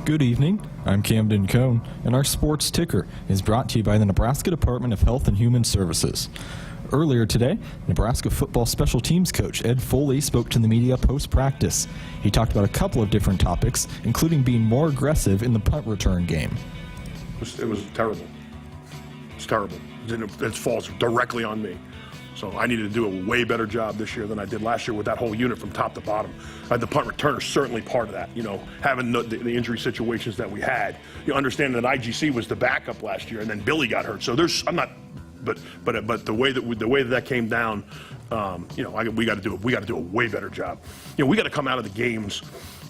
Good evening, I'm Camden Cohn, and our sports ticker is brought to you by the Nebraska Department of Health and Human Services. Earlier today, Nebraska football special teams coach Ed Foley spoke to the media post-practice. He talked about a couple of different topics, including being more aggressive in the punt return game. It was terrible. It's terrible. It falls directly on me. So I needed to do a way better job this year than I did last year with that whole unit from top to bottom. The punt returner is certainly part of that, having the injury situations that we had. Understanding that IGC was the backup last year and then Billy got hurt. So but the way that came down, we got to do a way better job. We got to come out of the games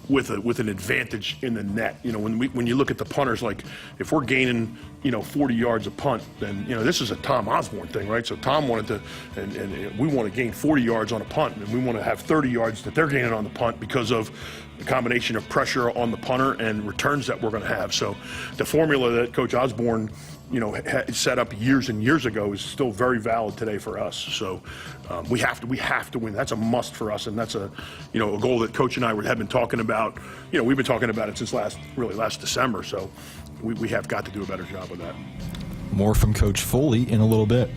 with an advantage in the net. When you look at the punters, like if we're gaining 40 yards a punt, then this is a Tom Osborne thing, right? So Tom wanted to, and we want to gain 40 yards on a punt, and we want to have 30 yards that they're gaining on the punt because of the combination of pressure on the punter and returns that we're going to have. So the formula that Coach Osborne set up years and years ago is still very valid today for us. So we have to win. That's a must for us, and that's a goal that Coach and I have been talking about. We've been talking about it since last December. So we have got to do a better job with that. More from Coach Foley in a little bit.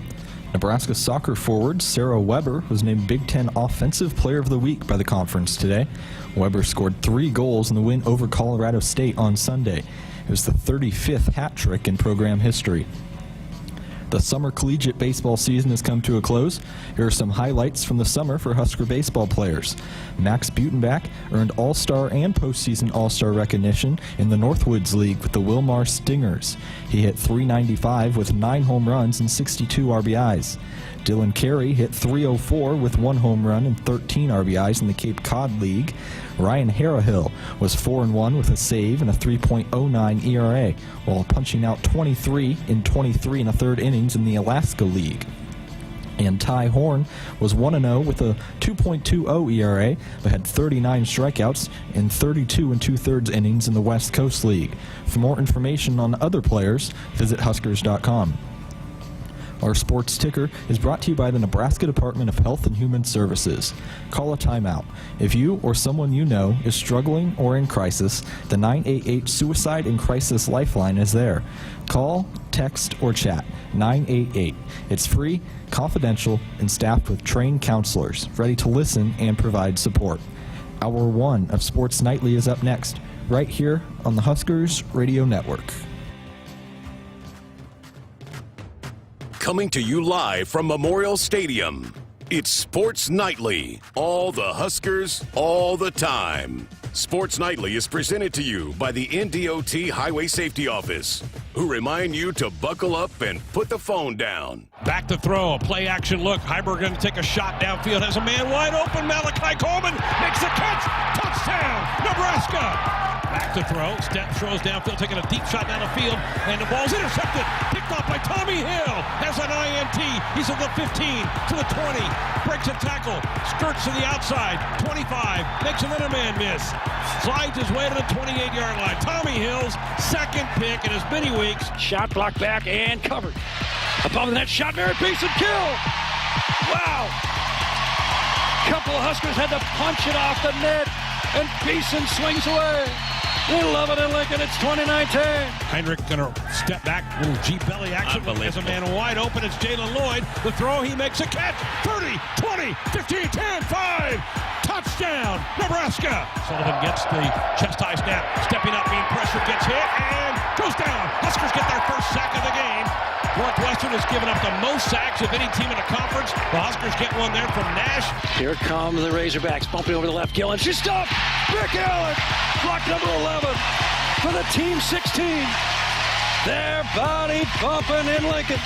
Nebraska soccer forward Sarah Weber was named Big Ten Offensive Player of the Week by the conference today. Weber scored 3 goals in the win over Colorado State on Sunday. It was the 35th hat trick in program history. The summer collegiate baseball season has come to a close. Here are some highlights from the summer for Husker baseball players. Max Butenbach earned All-Star and postseason All-Star recognition in the Northwoods League with the Wilmar Stingers. He hit .395 with 9 home runs and 62 RBIs. Dylan Carey hit .304 with 1 home run and 13 RBIs in the Cape Cod League. Ryan Harrahill was 4-1 with a save and a 3.09 ERA, while punching out 23 in 23 1/3 innings in the Alaska League. And Ty Horn was 1-0 with a 2.20 ERA, but had 39 strikeouts in 32 2/3 innings in the West Coast League. For more information on other players, visit Huskers.com. Our sports ticker is brought to you by the Nebraska Department of Health and Human Services. Call a timeout. If you or someone you know is struggling or in crisis, the 988 Suicide and Crisis Lifeline is there. Call, text, or chat 988. It's free, confidential, and staffed with trained counselors ready to listen and provide support. Hour 1 of Sports Nightly is up next, right here on the Huskers Radio Network. Coming to you live from Memorial Stadium, it's Sports Nightly. All the Huskers, all the time. Sports Nightly is presented to you by the NDOT Highway Safety Office, who remind you to buckle up and put the phone down. Back to throw, a play action look. Heiberg going to take a shot downfield, has a man wide open. Malachi Coleman makes the catch. Touchdown, Nebraska. Back to throw, throws downfield, taking a deep shot down the field, and the ball's intercepted. Picked off by Tommy Hill. Has an INT. He's at the 15 to the 20. Breaks a tackle, skirts to the outside. 25, makes another man miss. Slides his way to the 28-yard line. Tommy Hill's second pick in as many weeks. Shot blocked back and covered. Above the net, shot, Merritt Beeson, kill! Wow! Couple of Huskers had to punch it off the net, and Beeson swings away. We love it in Lincoln. It's 29-10. Heinrich going to step back. Little G belly action. Has a man wide open. It's Jaylen Lloyd. The throw. He makes a catch. 30, 20, 15, 10, 5. Touchdown, Nebraska. Sullivan gets the chest high snap. Stepping up, being pressured. Gets hit and goes down. Huskers get their first sack of the game. Northwestern has given up the most sacks of any team in the conference. The Huskers get one there from Nash. Here come the Razorbacks, bumping over the left. Gillen, she's stopped. Rick Allen, block number 11 for the team 16. They're body bumping in Lincoln.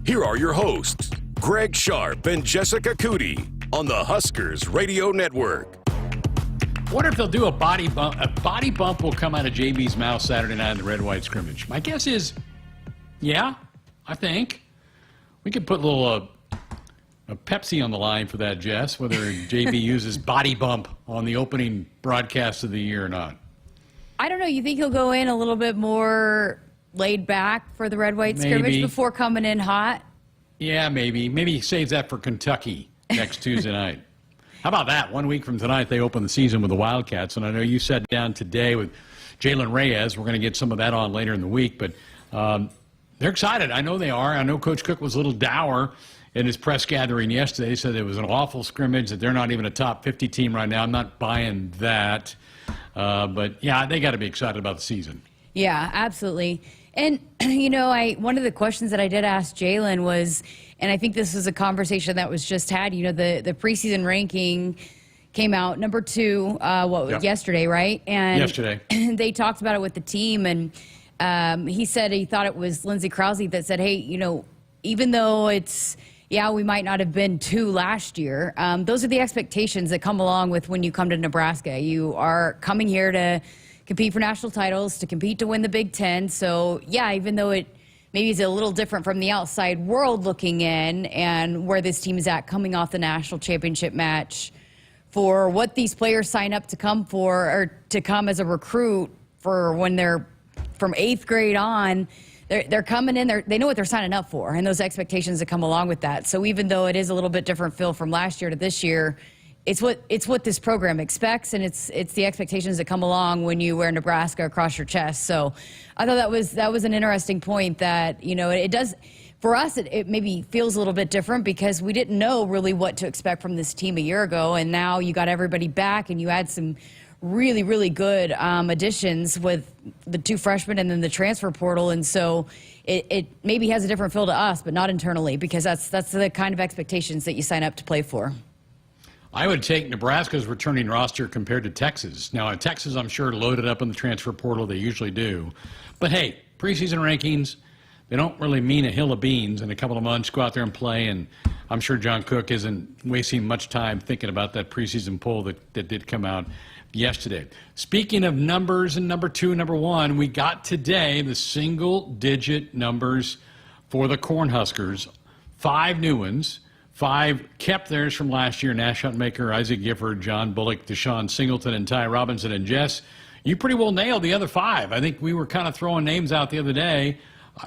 Here are your hosts, Greg Sharpe and Jessica Coody on the Huskers Radio Network. Wonder if they'll do a body bump. A body bump will come out of JB's mouth Saturday night in the red-white scrimmage. My guess is, yeah, I think. We could put a little a Pepsi on the line for that, Jess, whether JB uses body bump on the opening broadcast of the year or not. I don't know. You think he'll go in a little bit more laid back for the red-white scrimmage before coming in hot? Yeah, maybe. Maybe he saves that for Kentucky next Tuesday night. How about that? 1 week from tonight, they open the season with the Wildcats, and I know you sat down today with Jalen Reyes. We're going to get some of that on later in the week, but they're excited. I know they are. I know Coach Cook was a little dour in his press gathering yesterday. He said it was an awful scrimmage, that they're not even a top 50 team right now. I'm not buying that. But, yeah, they got to be excited about the season. Yeah, absolutely. And, one of the questions that I did ask Jaylen was, and I think this was a conversation that was just had, the preseason ranking came out number 2, yesterday, right? And yesterday. They talked about it with the team, and he said he thought it was Lindsey Krause that said, hey, even though we might not have been 2 last year, those are the expectations that come along with when you come to Nebraska. You are coming here to compete for national titles, to compete to win the Big Ten. So, yeah, even though it maybe is a little different from the outside world looking in and where this team is at coming off the national championship match, for what these players sign up to come for, or to come as a recruit for when they're from 8th grade on, they're coming in, they know what they're signing up for, and those expectations that come along with that. So even though it is a little bit different feel from last year to this year, it's what this program expects, and it's the expectations that come along when you wear Nebraska across your chest. So I thought that was an interesting point that, it does, for us, it maybe feels a little bit different because we didn't know really what to expect from this team a year ago, and now you got everybody back and you had some really, really good additions with the 2 freshmen and then the transfer portal. And so it maybe has a different feel to us, but not internally, because that's the kind of expectations that you sign up to play for. I would take Nebraska's returning roster compared to Texas. Now, Texas, I'm sure, loaded up in the transfer portal. They usually do. But, hey, preseason rankings, they don't really mean a hill of beans. In a couple of months, go out there and play, and I'm sure John Cook isn't wasting much time thinking about that preseason poll that did come out yesterday. Speaking of numbers and number 2, number 1, we got today the single-digit numbers for the Cornhuskers. 5 new ones. 5 kept theirs from last year. Nash Huntmaker, Isaac Gifford, John Bullock, Deshaun Singleton, and Ty Robinson. And Jess, you pretty well nailed the other 5. I think we were kind of throwing names out the other day.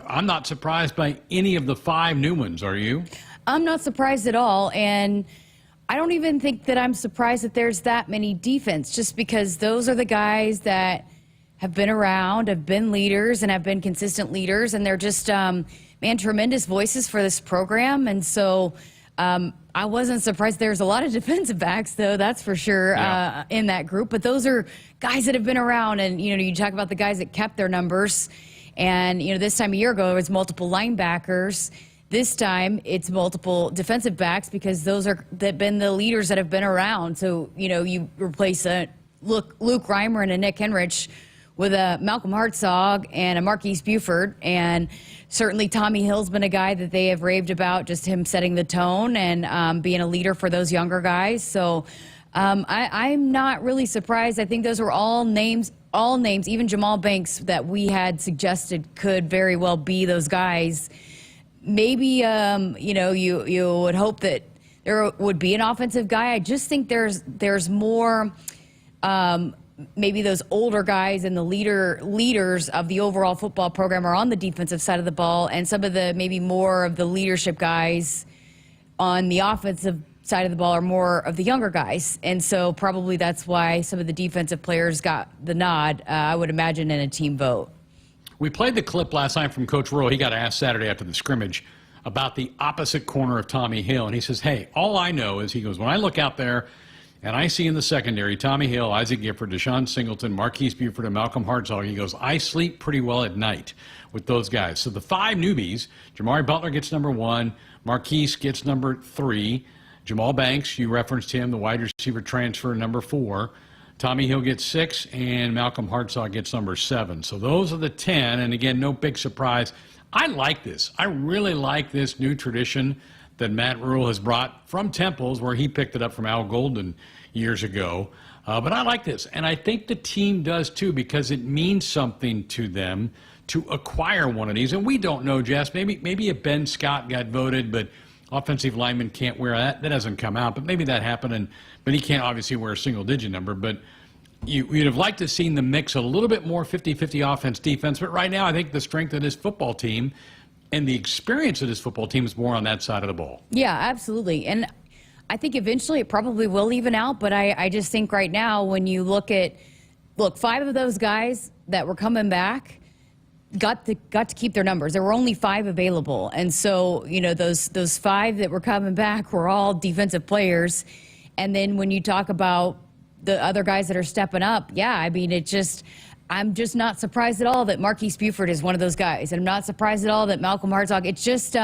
I'm not surprised by any of the 5 new ones, are you? I'm not surprised at all, and I don't even think that I'm surprised that there's that many defense, just because those are the guys that have been around, have been leaders, and have been consistent leaders, and they're just, tremendous voices for this program. And so I wasn't surprised. There's a lot of defensive backs, though, that's for sure, in that group. But those are guys that have been around, and, you talk about the guys that kept their numbers. And, this time a year ago, it was multiple linebackers. This time, it's multiple defensive backs because those have been the leaders that have been around. So, you replace Luke Reimer and a Nick Henrich with a Malcolm Hartzog and a Marquise Buford. And certainly Tommy Hill's been a guy that they have raved about, just him setting the tone and being a leader for those younger guys. So I'm not really surprised. I think those were all names, even Jamal Banks, that we had suggested could very well be those guys. Maybe, you would hope that there would be an offensive guy. I just think there's more, maybe those older guys and the leaders of the overall football program are on the defensive side of the ball, and some of the maybe more of the leadership guys on the offensive side of the ball are more of the younger guys. And so probably that's why some of the defensive players got the nod, I would imagine, in a team vote. We played the clip last night from Coach Rowe. He got asked Saturday after the scrimmage about the opposite corner of Tommy Hill. And he says, hey, all I know is, he goes, when I look out there and I see in the secondary Tommy Hill, Isaac Gifford, Deshaun Singleton, Marquise Buford, and Malcolm Hartzog, he goes, I sleep pretty well at night with those guys. So the 5 newbies, Jamari Butler gets number 1, Marquise gets number 3, Jamal Banks, you referenced him, the wide receiver transfer, number 4. Tommy Hill gets 6, and Malcolm Hartzog gets number 7. So those are the 10, and again, no big surprise. I like this. I really like this new tradition that Matt Rule has brought from Temples, where he picked it up from Al Golden years ago. But I like this, and I think the team does too, because it means something to them to acquire one of these. And we don't know, Jess. Maybe if Ben Scott got voted, but offensive lineman can't wear that. That doesn't come out, but maybe that happened. But he can't obviously wear a single-digit number. But you'd have liked to have seen the mix a little bit more 50-50 offense-defense. But right now, I think the strength of this football team and the experience of this football team is more on that side of the ball. Yeah, absolutely. And I think eventually it probably will even out. But I just think right now, when you look at look, 5 of those guys that were coming back got to keep their numbers. There were only 5 available. And so, those 5 that were coming back were all defensive players. And then when you talk about the other guys that are stepping up, I'm just not surprised at all that Marquise Buford is one of those guys. And I'm not surprised at all that Malcolm Hartzog. It's just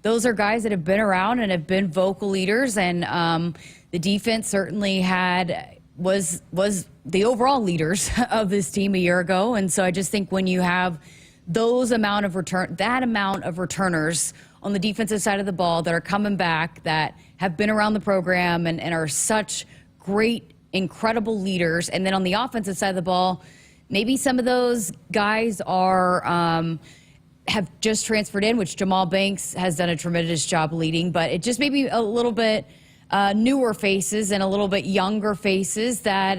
those are guys that have been around and have been vocal leaders. And the defense certainly was the overall leaders of this team a year ago. And so I just think when you have that amount of returners on the defensive side of the ball that are coming back, that have been around the program and are such great, incredible leaders. And then on the offensive side of the ball, maybe some of those guys have just transferred in, which Jamal Banks has done a tremendous job leading, but it just maybe a little bit newer faces and a little bit younger faces that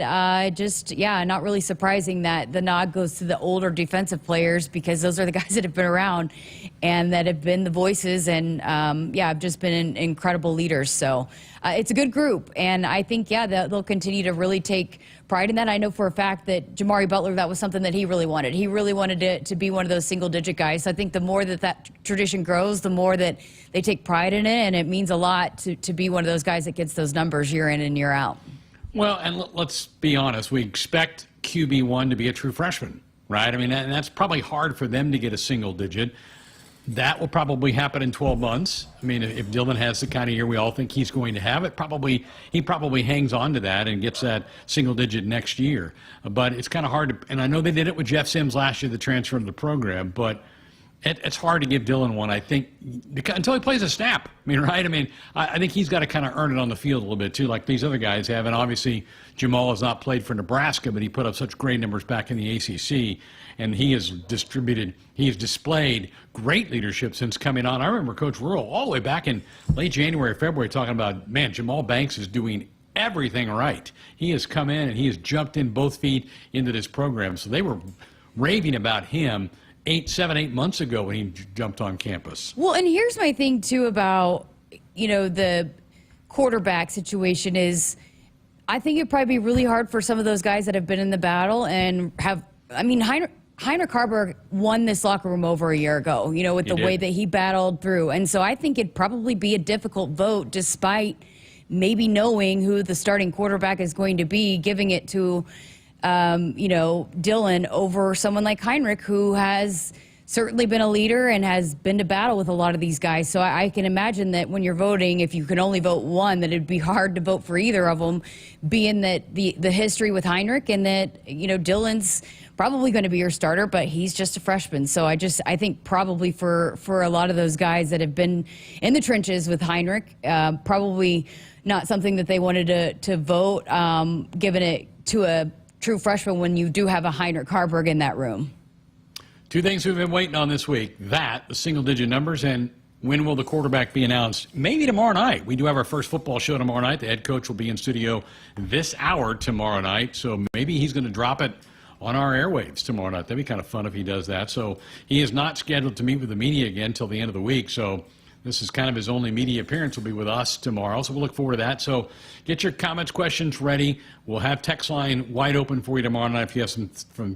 not really surprising that the nod goes to the older defensive players, because those are the guys that have been around and that have been the voices and have just been incredible leaders. So it's a good group, and I think they'll continue to really take pride in that. I know for a fact that Jamari Butler, that was something that he really wanted. He really wanted it to be one of those single-digit guys. So I think the more that tradition grows, the more that they take pride in it, and it means a lot to be one of those guys that gets those numbers year in and year out. Well, and let's be honest. We expect QB1 to be a true freshman, right? I mean, and that's probably hard for them to get a single digit. That will probably happen in 12 months. I mean, if Dylan has the kind of year we all think he's going to have, he probably hangs on to that and gets that single digit next year. But it's kind of hard to, and I know they did it with Jeff Sims last year, the transfer to the program, but it's hard to give Dylan one, I think, until he plays a snap. I mean, right? I mean, I think he's got to kind of earn it on the field a little bit, too, like these other guys have. And obviously, Jamal has not played for Nebraska, but he put up such great numbers back in the ACC. And he has displayed great leadership since coming on. I remember Coach Rural all the way back in late January, February, talking about, man, Jamal Banks is doing everything right. He has come in and he has jumped in both feet into this program. So they were raving about him 7-8 months ago when he jumped on campus. Well, and here's my thing, too, about, the quarterback situation is I think it'd probably be really hard for some of those guys that have been in the battle and Heinrich Harburg won this locker room over a year ago, with the way that he battled through. And so I think it'd probably be a difficult vote, despite maybe knowing who the starting quarterback is going to be, giving it to, Dylan over someone like Heinrich, who has certainly been a leader and has been to battle with a lot of these guys. So I can imagine that when you're voting, if you can only vote one, that it'd be hard to vote for either of them, being that the history with Heinrich and that, Dylan's probably going to be your starter, but he's just a freshman. So I think probably for a lot of those guys that have been in the trenches with Heinrich, probably not something that they wanted to vote, giving it to a true freshman when you do have a Heinrich Harburg in that room. Two things we've been waiting on this week: the single-digit numbers, and when will the quarterback be announced? Maybe tomorrow night. We do have our first football show tomorrow night. The head coach will be in studio this hour tomorrow night, so maybe he's going to drop it on our airwaves tomorrow night. That'd be kind of fun if he does that. So he is not scheduled to meet with the media again until the end of the week, so this is kind of his only media appearance. Will be with us tomorrow, so we'll look forward to that. So get your comments, questions ready. We'll have text line wide open for you tomorrow night if you have some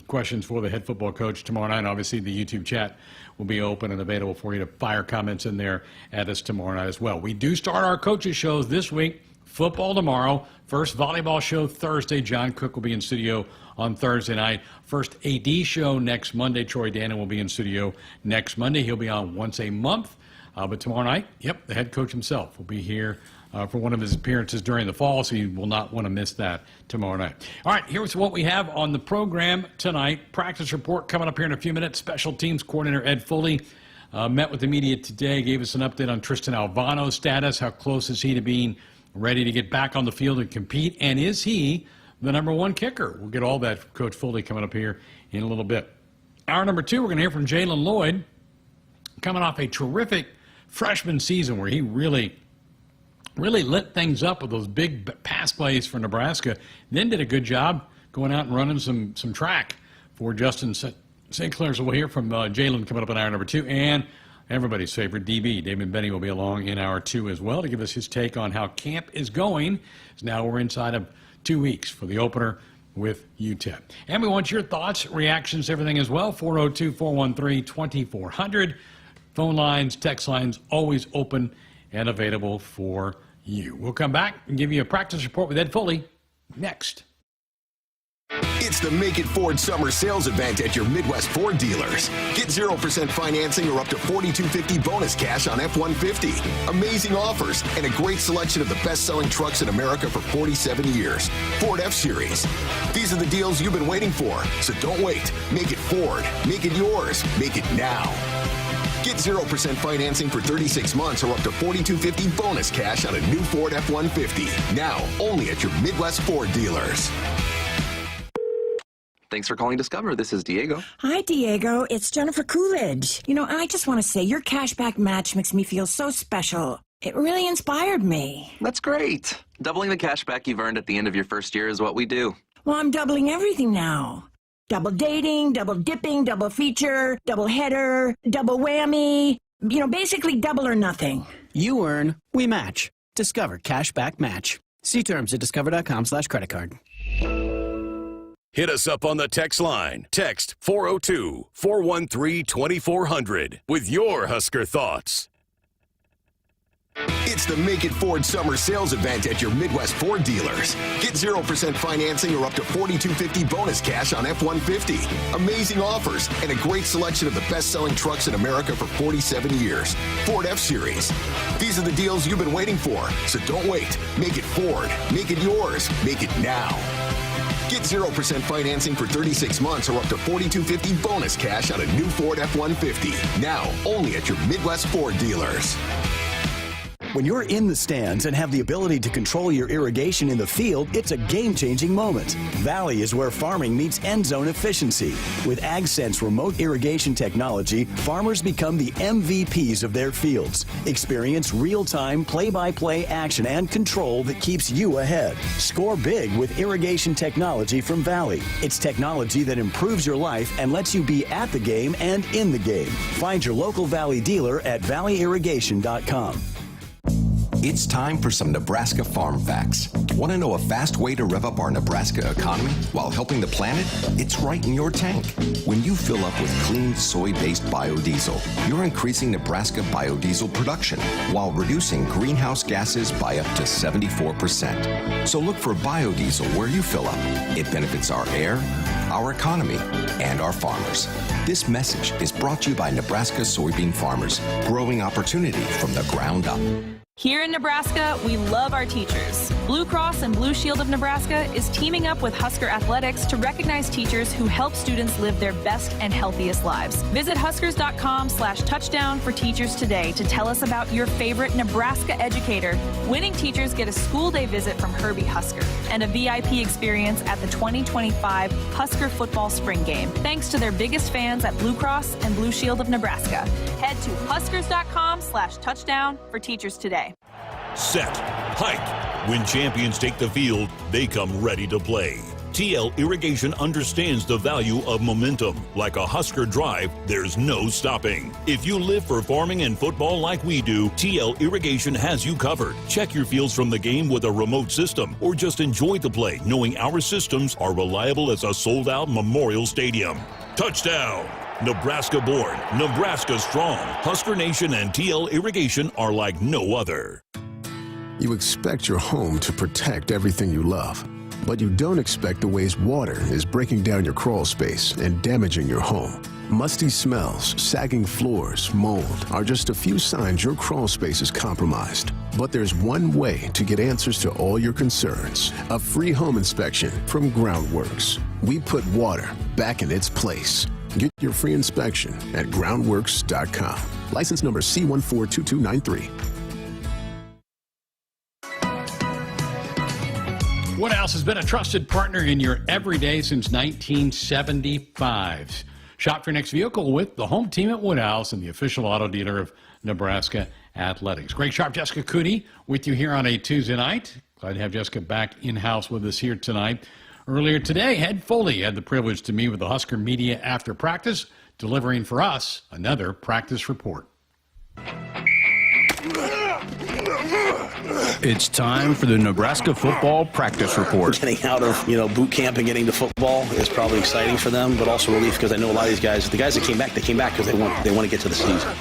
questions for the head football coach tomorrow night. Obviously, the YouTube chat will be open and available for you to fire comments in there at us tomorrow night as well. We do start our coaches shows this week. Football tomorrow. First volleyball show Thursday. John Cook will be in studio on Thursday night. First AD show next Monday. Troy Dannon will be in studio next Monday. He'll be on once a month. But tomorrow night, the head coach himself will be here for one of his appearances during the fall, so you will not want to miss that tomorrow night. All right, here's what we have on the program tonight. Practice report coming up here in a few minutes. Special teams coordinator Ed Foley met with the media today, gave us an update on Tristan Alvano's status. How close is he to being ready to get back on the field and compete? And is he the number one kicker? We'll get all that from Coach Foley coming up here in a little bit. Hour number 2, we're going to hear from Jaylen Lloyd, coming off a terrific freshman season where he really lit things up with those big pass plays for Nebraska. Then did a good job going out and running some track for Justin St. Clair. So we'll hear from Jaylen coming up in hour number 2. And everybody's favorite DB, Damon Benning, will be along in hour 2 as well to give us his take on how camp is going. Now we're inside of 2 weeks for the opener. with UTEP. And we want your thoughts, reactions, everything as well. 402-413-2400. Phone lines, text lines, always open and available for you. We'll come back and give you a practice report with Ed Foley next. It's the Make It Ford Summer Sales Event at your Midwest Ford dealers. Get 0% financing or up to $4,250 bonus cash on F-150. Amazing offers and a great selection of the best-selling trucks in America for 47 years. Ford F-Series. These are the deals you've been waiting for, so don't wait. Make it Ford. Make it yours. Make it now. Get 0% financing for 36 months or up to $4,250 bonus cash on a new Ford F-150. Now, only at your Midwest Ford dealers. Thanks for calling Discover. This is Diego. Hi, Diego. It's Jennifer Coolidge. You know, I just want to say your cashback match makes me feel so special. It really inspired me. That's great. Doubling the cashback you've earned at the end of your first year is what we do. Well, I'm doubling everything now. Double dating, double dipping, double feature, double header, double whammy. You know, basically double or nothing. You earn, we match. Discover Cashback Match. See terms at discover.com/creditcard. Hit us up on the text line. Text 402-413-2400 with your Husker thoughts. It's the Make It Ford Summer Sales Event at your Midwest Ford dealers. Get 0% financing or up to $4,250 bonus cash on F-150. Amazing offers and a great selection of the best-selling trucks in America for 47 years. Ford F-Series. These are the deals you've been waiting for, so don't wait. Make it Ford. Make it yours. Make it now. Get 0% financing for 36 months or up to $4,250 bonus cash on a new Ford F-150. Now, only at your Midwest Ford dealers. When you're in the stands and have the ability to control your irrigation in the field, it's a game-changing moment. Valley is where farming meets end zone efficiency. With AgSense remote irrigation technology, farmers become the MVPs of their fields. Experience real-time, play-by-play action and control that keeps you ahead. Score big with irrigation technology from Valley. It's technology that improves your life and lets you be at the game and in the game. Find your local Valley dealer at valleyirrigation.com. It's time for some Nebraska farm facts. Want to know a fast way to rev up our Nebraska economy while helping the planet? It's right in your tank. When you fill up with clean soy-based biodiesel, you're increasing Nebraska biodiesel production while reducing greenhouse gases by up to 74%. So look for biodiesel where you fill up. It benefits our air, our economy, and our farmers. This message is brought to you by Nebraska soybean farmers, growing opportunity from the ground up. Here in Nebraska, we love our teachers. Blue Cross and Blue Shield of Nebraska is teaming up with Husker Athletics to recognize teachers who help students live their best and healthiest lives. Visit huskers.com/touchdown for teachers today to tell us about your favorite Nebraska educator. Winning teachers get a school day visit from Herbie Husker and a VIP experience at the 2025 Husker football spring game, thanks to their biggest fans at Blue Cross and Blue Shield of Nebraska. Head to huskers.com/touchdown for teachers today. Set, hike. When champions take the field, they come ready to play. TL Irrigation understands the value of momentum. Like a Husker drive, there's no stopping. If you live for farming and football like we do, TL Irrigation has you covered. Check your fields from the game with a remote system, or just enjoy the play knowing our systems are reliable as a sold-out Memorial Stadium. Touchdown! Nebraska born, Nebraska strong. Husker Nation and TL Irrigation are like no other. You expect your home to protect everything you love, but you don't expect the ways water is breaking down your crawl space and damaging your home. Musty smells, sagging floors, mold are just a few signs your crawl space is compromised. But there's one way to get answers to all your concerns. A free home inspection from Groundworks. We put water back in its place. Get your free inspection at groundworks.com. License number C142293. Woodhouse has been a trusted partner in your everyday since 1975. Shop for your next vehicle with the home team at Woodhouse and the official auto dealer of Nebraska Athletics. Greg Sharpe, Jessica Coody with you here on a Tuesday night. Glad to have Jessica back in-house with us here tonight. Earlier today, Ed Foley had the privilege to meet with the Husker media after practice, delivering for us another practice report. It's time for the Nebraska football practice report. Getting out of, boot camp and getting to football is probably exciting for them, but also relief because I know a lot of these guys, the guys that came back, they came back because they want to get to the season.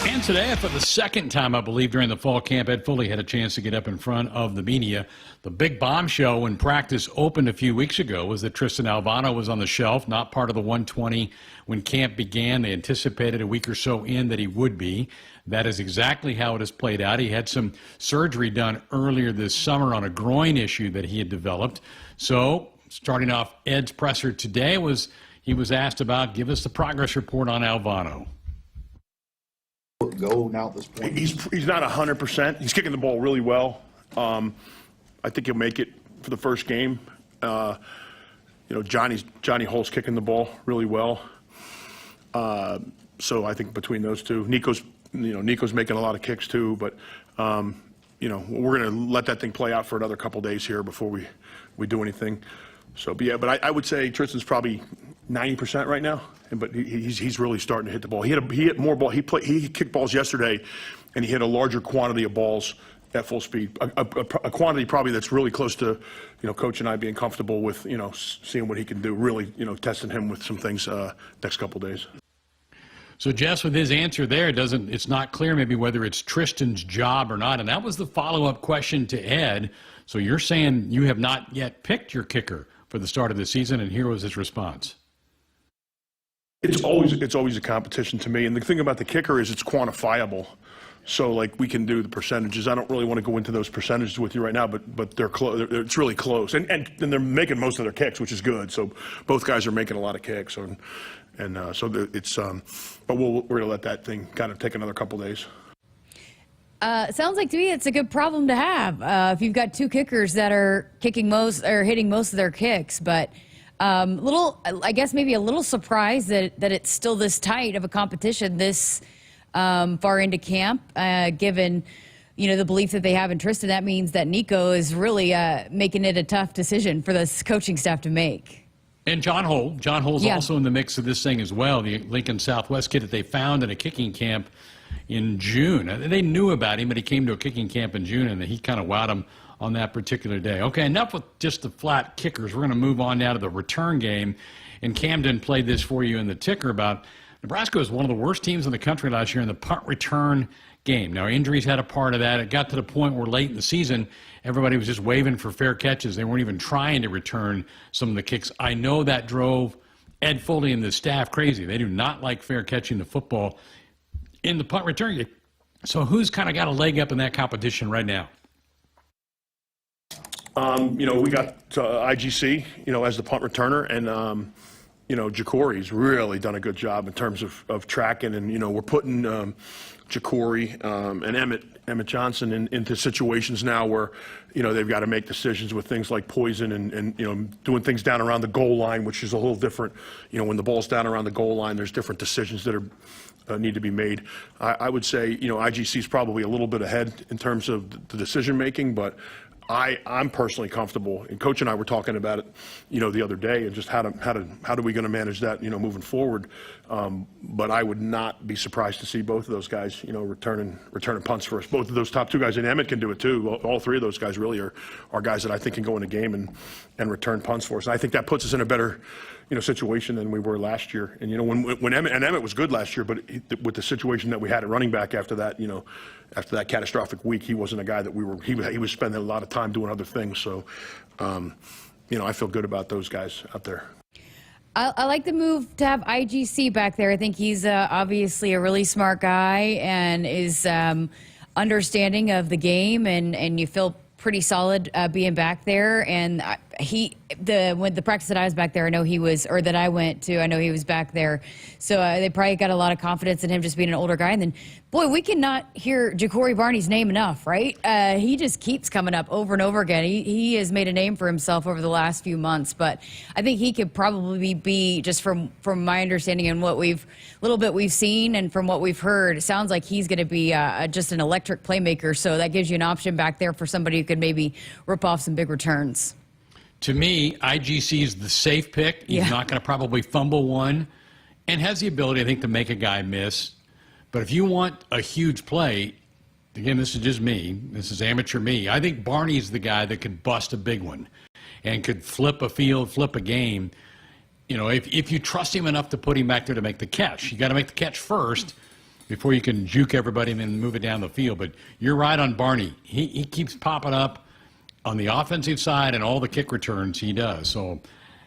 And today, for the second time, I believe, during the fall camp, Ed Foley had a chance to get up in front of the media. The big bombshell when practice opened a few weeks ago was that Tristan Alvano was on the shelf, not part of the 120 when camp began. They anticipated a week or so in that he would be. That is exactly how it has played out. He had some surgery done earlier this summer on a groin issue that he had developed. So, starting off Ed's presser today, he was asked about, give us the progress report on Alvano. Go now at this point. He's not 100%. He's kicking the ball really well. I think he'll make it for the first game. Johnny Holt's kicking the ball really well. So I think between those two, Nico's making a lot of kicks too. But we're going to let that thing play out for another couple days here before we do anything. So, but I would say Tristan's probably 90% right now, but he's really starting to hit the ball. He hit more ball. He kicked balls yesterday, and he hit a larger quantity of balls at full speed. A quantity probably that's really close to, Coach and I being comfortable with, seeing what he can do. Really, testing him with some things next couple days. So, Jess, with his answer there, it's not clear maybe whether it's Tristan's job or not, and that was the follow-up question to Ed. So you're saying you have not yet picked your kicker for the start of the season, and here was his response. It's always a competition to me, and the thing about the kicker is it's quantifiable. So like we can do the percentages. I don't really want to go into those percentages with you right now, but they're close. It's really close, and they're making most of their kicks, which is good. So both guys are making a lot of kicks, but we're going to let that thing kind of take another couple days. Sounds like to me it's a good problem to have if you've got two kickers that are hitting most of their kicks. But I guess maybe a little surprised that it's still this tight of a competition this far into camp, given the belief that they have in Tristan. That means that Nico is really making it a tough decision for this coaching staff to make. And John Holt's also in the mix of this thing as well. The Lincoln Southwest kid that they found in a kicking camp in June. They knew about him, but he came to a kicking camp in June, and he kind of wowed them on that particular day. Okay, enough with just the flat kickers. We're going to move on now to the return game. And Camden played this for you in the ticker about Nebraska was one of the worst teams in the country last year in the punt return game. Now, injuries had a part of that. It got to the point where late in the season, everybody was just waving for fair catches. They weren't even trying to return some of the kicks. I know that drove Ed Foley and the staff crazy. They do not like fair catching the football in the punt return game. So who's kind of got a leg up in that competition right now? We got IGC, as the punt returner, and Jacory's really done a good job in terms of tracking, and we're putting Jacory and Emmett Johnson into situations now where they've got to make decisions with things like poison and doing things down around the goal line, which is a little different. When the ball's down around the goal line, there's different decisions that need to be made. I would say IGC is probably a little bit ahead in terms of the decision making, but I'm personally comfortable, and Coach and I were talking about it, the other day, and just how do we going to manage that, moving forward. But I would not be surprised to see both of those guys, returning punts for us. Both of those top two guys, and Emmett can do it too. All three of those guys really are guys that I think can go in a game and return punts for us. And I think that puts us in a better situation than we were last year. And when Emmett was good last year, but with the situation that we had at running back after that, after that catastrophic week, he wasn't a guy that he was spending a lot of time doing other things. So, I feel good about those guys out there. I like the move to have IGC back there. I think he's obviously a really smart guy and is understanding of the game, and you feel pretty solid being back there. And when the practice that I was back there, I know he was, or that I went to, I know he was back there. So they probably got a lot of confidence in him just being an older guy. And then, boy, we cannot hear Jacory Barney's name enough, right? He just keeps coming up over and over again. He has made a name for himself over the last few months, but I think he could probably be, just from my understanding and what we've seen and from what we've heard, it sounds like he's going to be just an electric playmaker. So that gives you an option back there for somebody who could maybe rip off some big returns. To me, IGC is the safe pick. He's not going to probably fumble one and has the ability, I think, to make a guy miss. But if you want a huge play, again, this is just me. This is amateur me. I think Barney's the guy that could bust a big one and could flip a field, flip a game. You know, if you trust him enough to put him back there to make the catch. You got to make the catch first before you can juke everybody and then move it down the field. But you're right on Barney. He keeps popping up on the offensive side and all the kick returns he does. So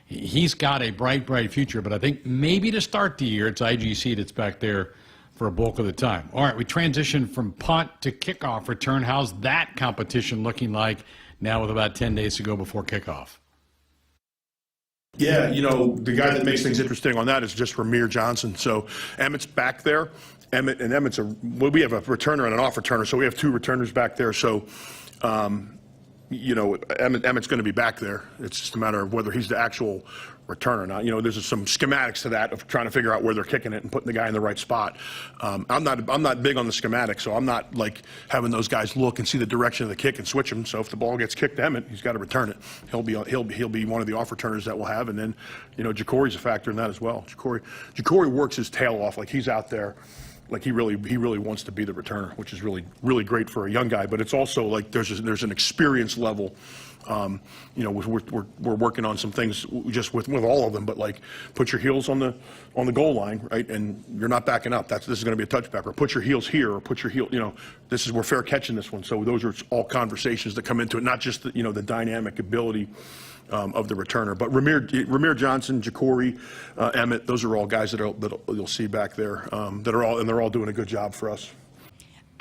he's got a bright, bright future. But I think maybe to start the year, it's IGC that's back there for a bulk of the time. All right, we transition from punt to kickoff return. How's that competition looking like now with about 10 days to go before kickoff? Yeah, you know, the guy that makes things interesting on that is just Ramir Johnson. So Emmett's back there. Emmett's we have a returner and an off returner, so we have two returners back there. So, you know, Emmett's going to be back there. It's just a matter of whether he's the actual returner. Now, you know, there's some schematics to that of trying to figure out where they're kicking it and putting the guy in the right spot. I'm not big on the schematics, so I'm not like having those guys look and see the direction of the kick and switch them. So if the ball gets kicked to Emmett, he's got to return it. He'll be one of the off returners that we'll have, and then, you know, Jacory's a factor in that as well. Jacory works his tail off, like he's out there. Like he really wants to be the returner, which is really great for a young guy. But it's also like there's an experience level. You know, we're working on some things just with all of them. But like, put your heels on the goal line, right? And you're not backing up. This is going to be a touchback. Or put your heels here, or put your heel. You know, we're fair catching this one. So those are all conversations that come into it, not just the dynamic ability of the returner. But Ramir Johnson, Jacory, Emmett, those are all guys that you'll see back there they're all doing a good job for us.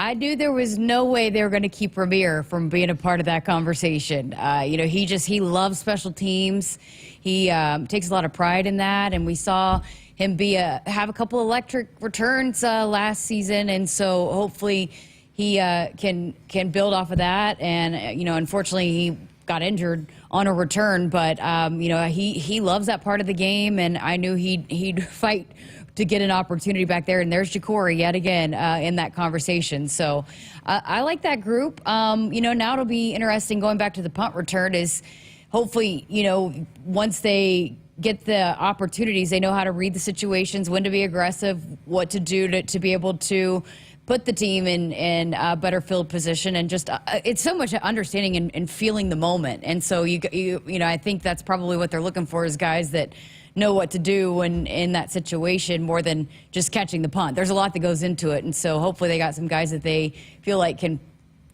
I knew there was no way they were going to keep Ramir from being a part of that conversation. You know, he loves special teams. He takes a lot of pride in that, and we saw him have a couple electric returns last season, and so hopefully he can build off of that. And you know, unfortunately, he got injured on a return, but you know, he loves that part of the game, and I knew he'd fight to get an opportunity back there. And there's Jacory yet again in that conversation. So I like that group. You know, now it'll be interesting going back to the punt return is hopefully, you know, once they get the opportunities, they know how to read the situations, when to be aggressive, what to do to be able to put the team in a better field position, and just it's so much understanding and feeling the moment. And so you know, I think that's probably what they're looking for is guys that know what to do when in that situation more than just catching the punt. There's a lot that goes into it, and so hopefully they got some guys that they feel like can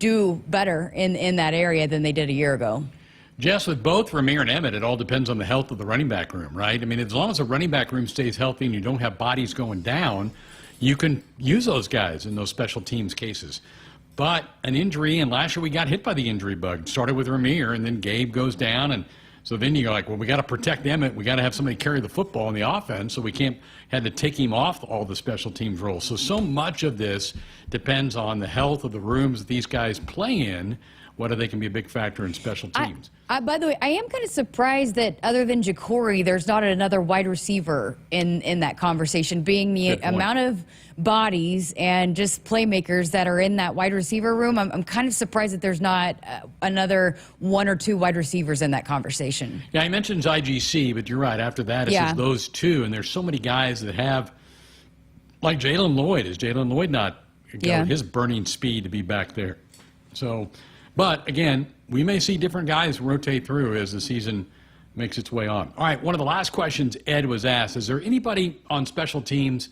do better in that area than they did a year ago. Jess, with both Ramir and Emmett, it all depends on the health of the running back room, right? I mean, as long as the running back room stays healthy and you don't have bodies going down, you can use those guys in those special teams cases. But an injury, and last year we got hit by the injury bug. Started with Ramir, and then Gabe goes down, and so then you're like, well, we got to protect Emmett. We got to have somebody carry the football in the offense, so we had to take him off all the special teams roles. So much of this depends on the health of the rooms that these guys play in, whether they can be a big factor in special teams. By the way, I am kind of surprised that other than Jacory, there's not another wide receiver in that conversation, being the amount of bodies and just playmakers that are in that wide receiver room. I'm kind of surprised that there's not another one or two wide receivers in that conversation. Yeah, he mentions IGC, but you're right. After that, it's just those two, and there's so many guys that have, like Jaylen Lloyd. Is Jaylen Lloyd not got his burning speed to be back there? So, but again, we may see different guys rotate through as the season makes its way on. All right, one of the last questions Ed was asked, is there anybody on special teams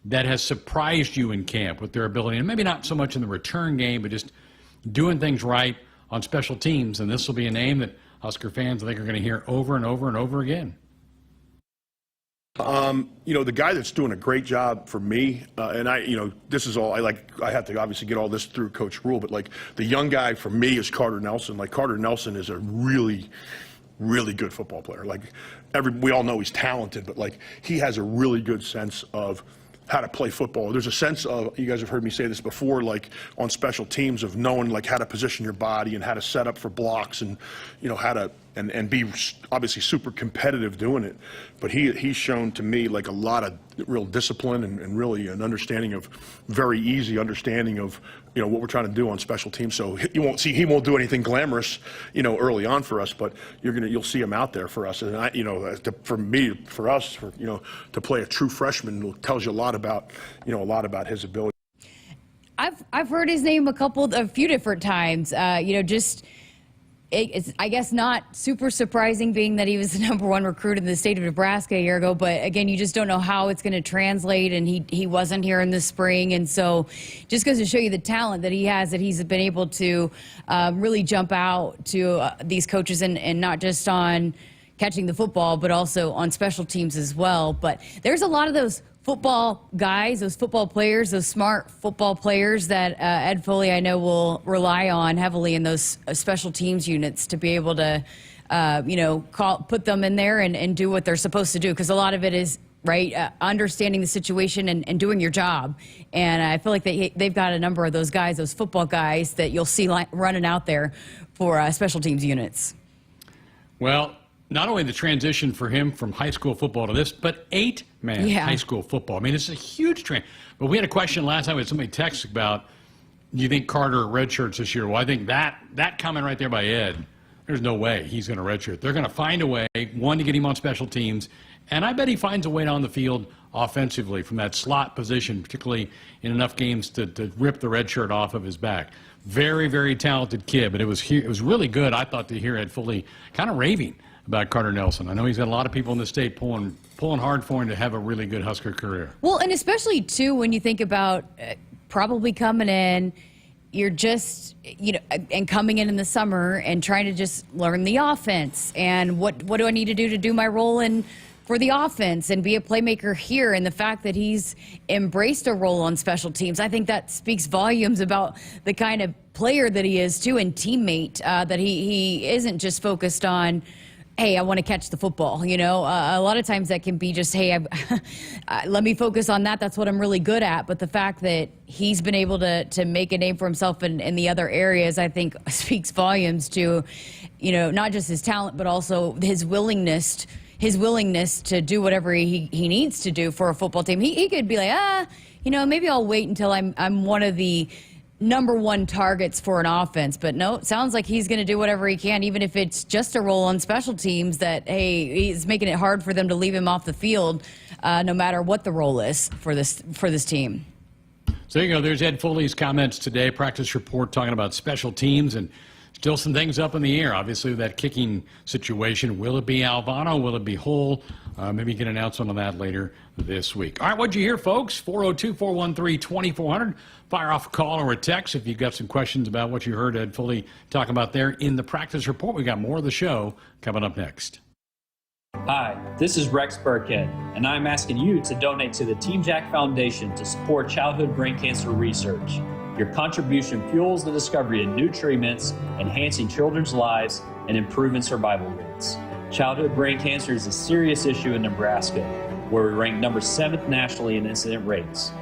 that has surprised you in camp with their ability, and maybe not so much in the return game, but just doing things right on special teams? And this will be a name that Husker fans, I think, are going to hear over and over and over again. You know, the guy that's doing a great job for me, and this is all, I have to obviously get all this through Coach Rule, but like the young guy for me is Carter Nelson. Like Carter Nelson is a really, really good football player. Like we all know he's talented, but like he has a really good sense of how to play football. There's a sense of, you guys have heard me say this before, like on special teams, of knowing like how to position your body and how to set up for blocks, and you know how to and be obviously super competitive doing it. But he's shown to me like a lot of real discipline and really an understanding of, very easy understanding of, you know, what we're trying to do on special teams. So he won't do anything glamorous, you know, early on for us, but you'll see him out there for us. And for us, to play a true freshman tells you a lot about his ability. I've heard his name a few different times. It's, I guess, not super surprising being that he was the #1 recruit in the state of Nebraska a year ago. But again, you just don't know how it's going to translate. And he wasn't here in the spring. And so just goes to show you the talent that he has, that he's been able to really jump out to these coaches and not just on catching the football, but also on special teams as well. But there's a lot of those football guys, those football players, those smart football players that Ed Foley, I know, will rely on heavily in those special teams units to be able to, put them in there and do what they're supposed to do. Because a lot of it is, understanding the situation and doing your job. And I feel like they've got a number of those guys, those football guys that you'll see running out there for special teams units. Well, not only the transition for him from high school football to this, but 8-man high school football. I mean, it's a huge trend. But we had a question last time with somebody text about, do you think Carter redshirts this year? Well, I think that comment right there by Ed, there's no way he's going to redshirt. They're going to find a way, one, to get him on special teams, and I bet he finds a way down the field offensively from that slot position, particularly in enough games to rip the red shirt off of his back. Very, very talented kid, but it was really good, I thought, to hear Ed Foley kind of raving about Carter Nelson. I know he's got a lot of people in the state pulling hard for him to have a really good Husker career. Well, and especially, too, when you think about probably coming in, you're just, and coming in the summer and trying to just learn the offense. And what do I need to do my role for the offense and be a playmaker here? And the fact that he's embraced a role on special teams, I think that speaks volumes about the kind of player that he is, too, and teammate, that he isn't just focused on, hey, I want to catch the football. A lot of times that can be just, hey, let me focus on that. That's what I'm really good at. But the fact that he's been able to make a name for himself in the other areas, I think speaks volumes to, not just his talent, but also his willingness to do whatever he needs to do for a football team. He could be like, maybe I'll wait until I'm one of the #1 targets for an offense. But no, it sounds like he's going to do whatever he can, even if it's just a role on special teams, that, hey, he's making it hard for them to leave him off the field, no matter what the role is for this team. So there you go. There's Ed Foley's comments today, practice report talking about special teams, and still some things up in the air. Obviously, that kicking situation. Will it be Alvano? Will it be Hull? Maybe get an announcement on that later this week. All right, what'd you hear, folks? 402-413-2400. Fire off a call or a text if you've got some questions about what you heard Ed Foley talking about there in the practice report. We got more of the show coming up next. Hi, this is Rex Burkhead, and I'm asking you to donate to the Team Jack Foundation to support childhood brain cancer research. Your contribution fuels the discovery of new treatments, enhancing children's lives and improving survival rates. Childhood brain cancer is a serious issue in Nebraska, where we rank number 7th nationally in incident rates.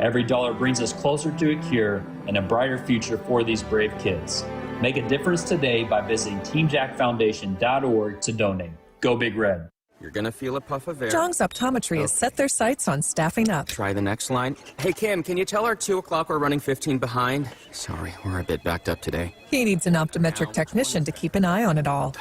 Every dollar brings us closer to a cure and a brighter future for these brave kids. Make a difference today by visiting teamjackfoundation.org to donate. Go Big Red. You're going to feel a puff of air. Jong's Optometry has set their sights on staffing up. Try the next line. Hey, Kim, can you tell our 2 o'clock we're running 15 behind? Sorry, we're a bit backed up today. He needs an optometric technician to keep an eye on it all.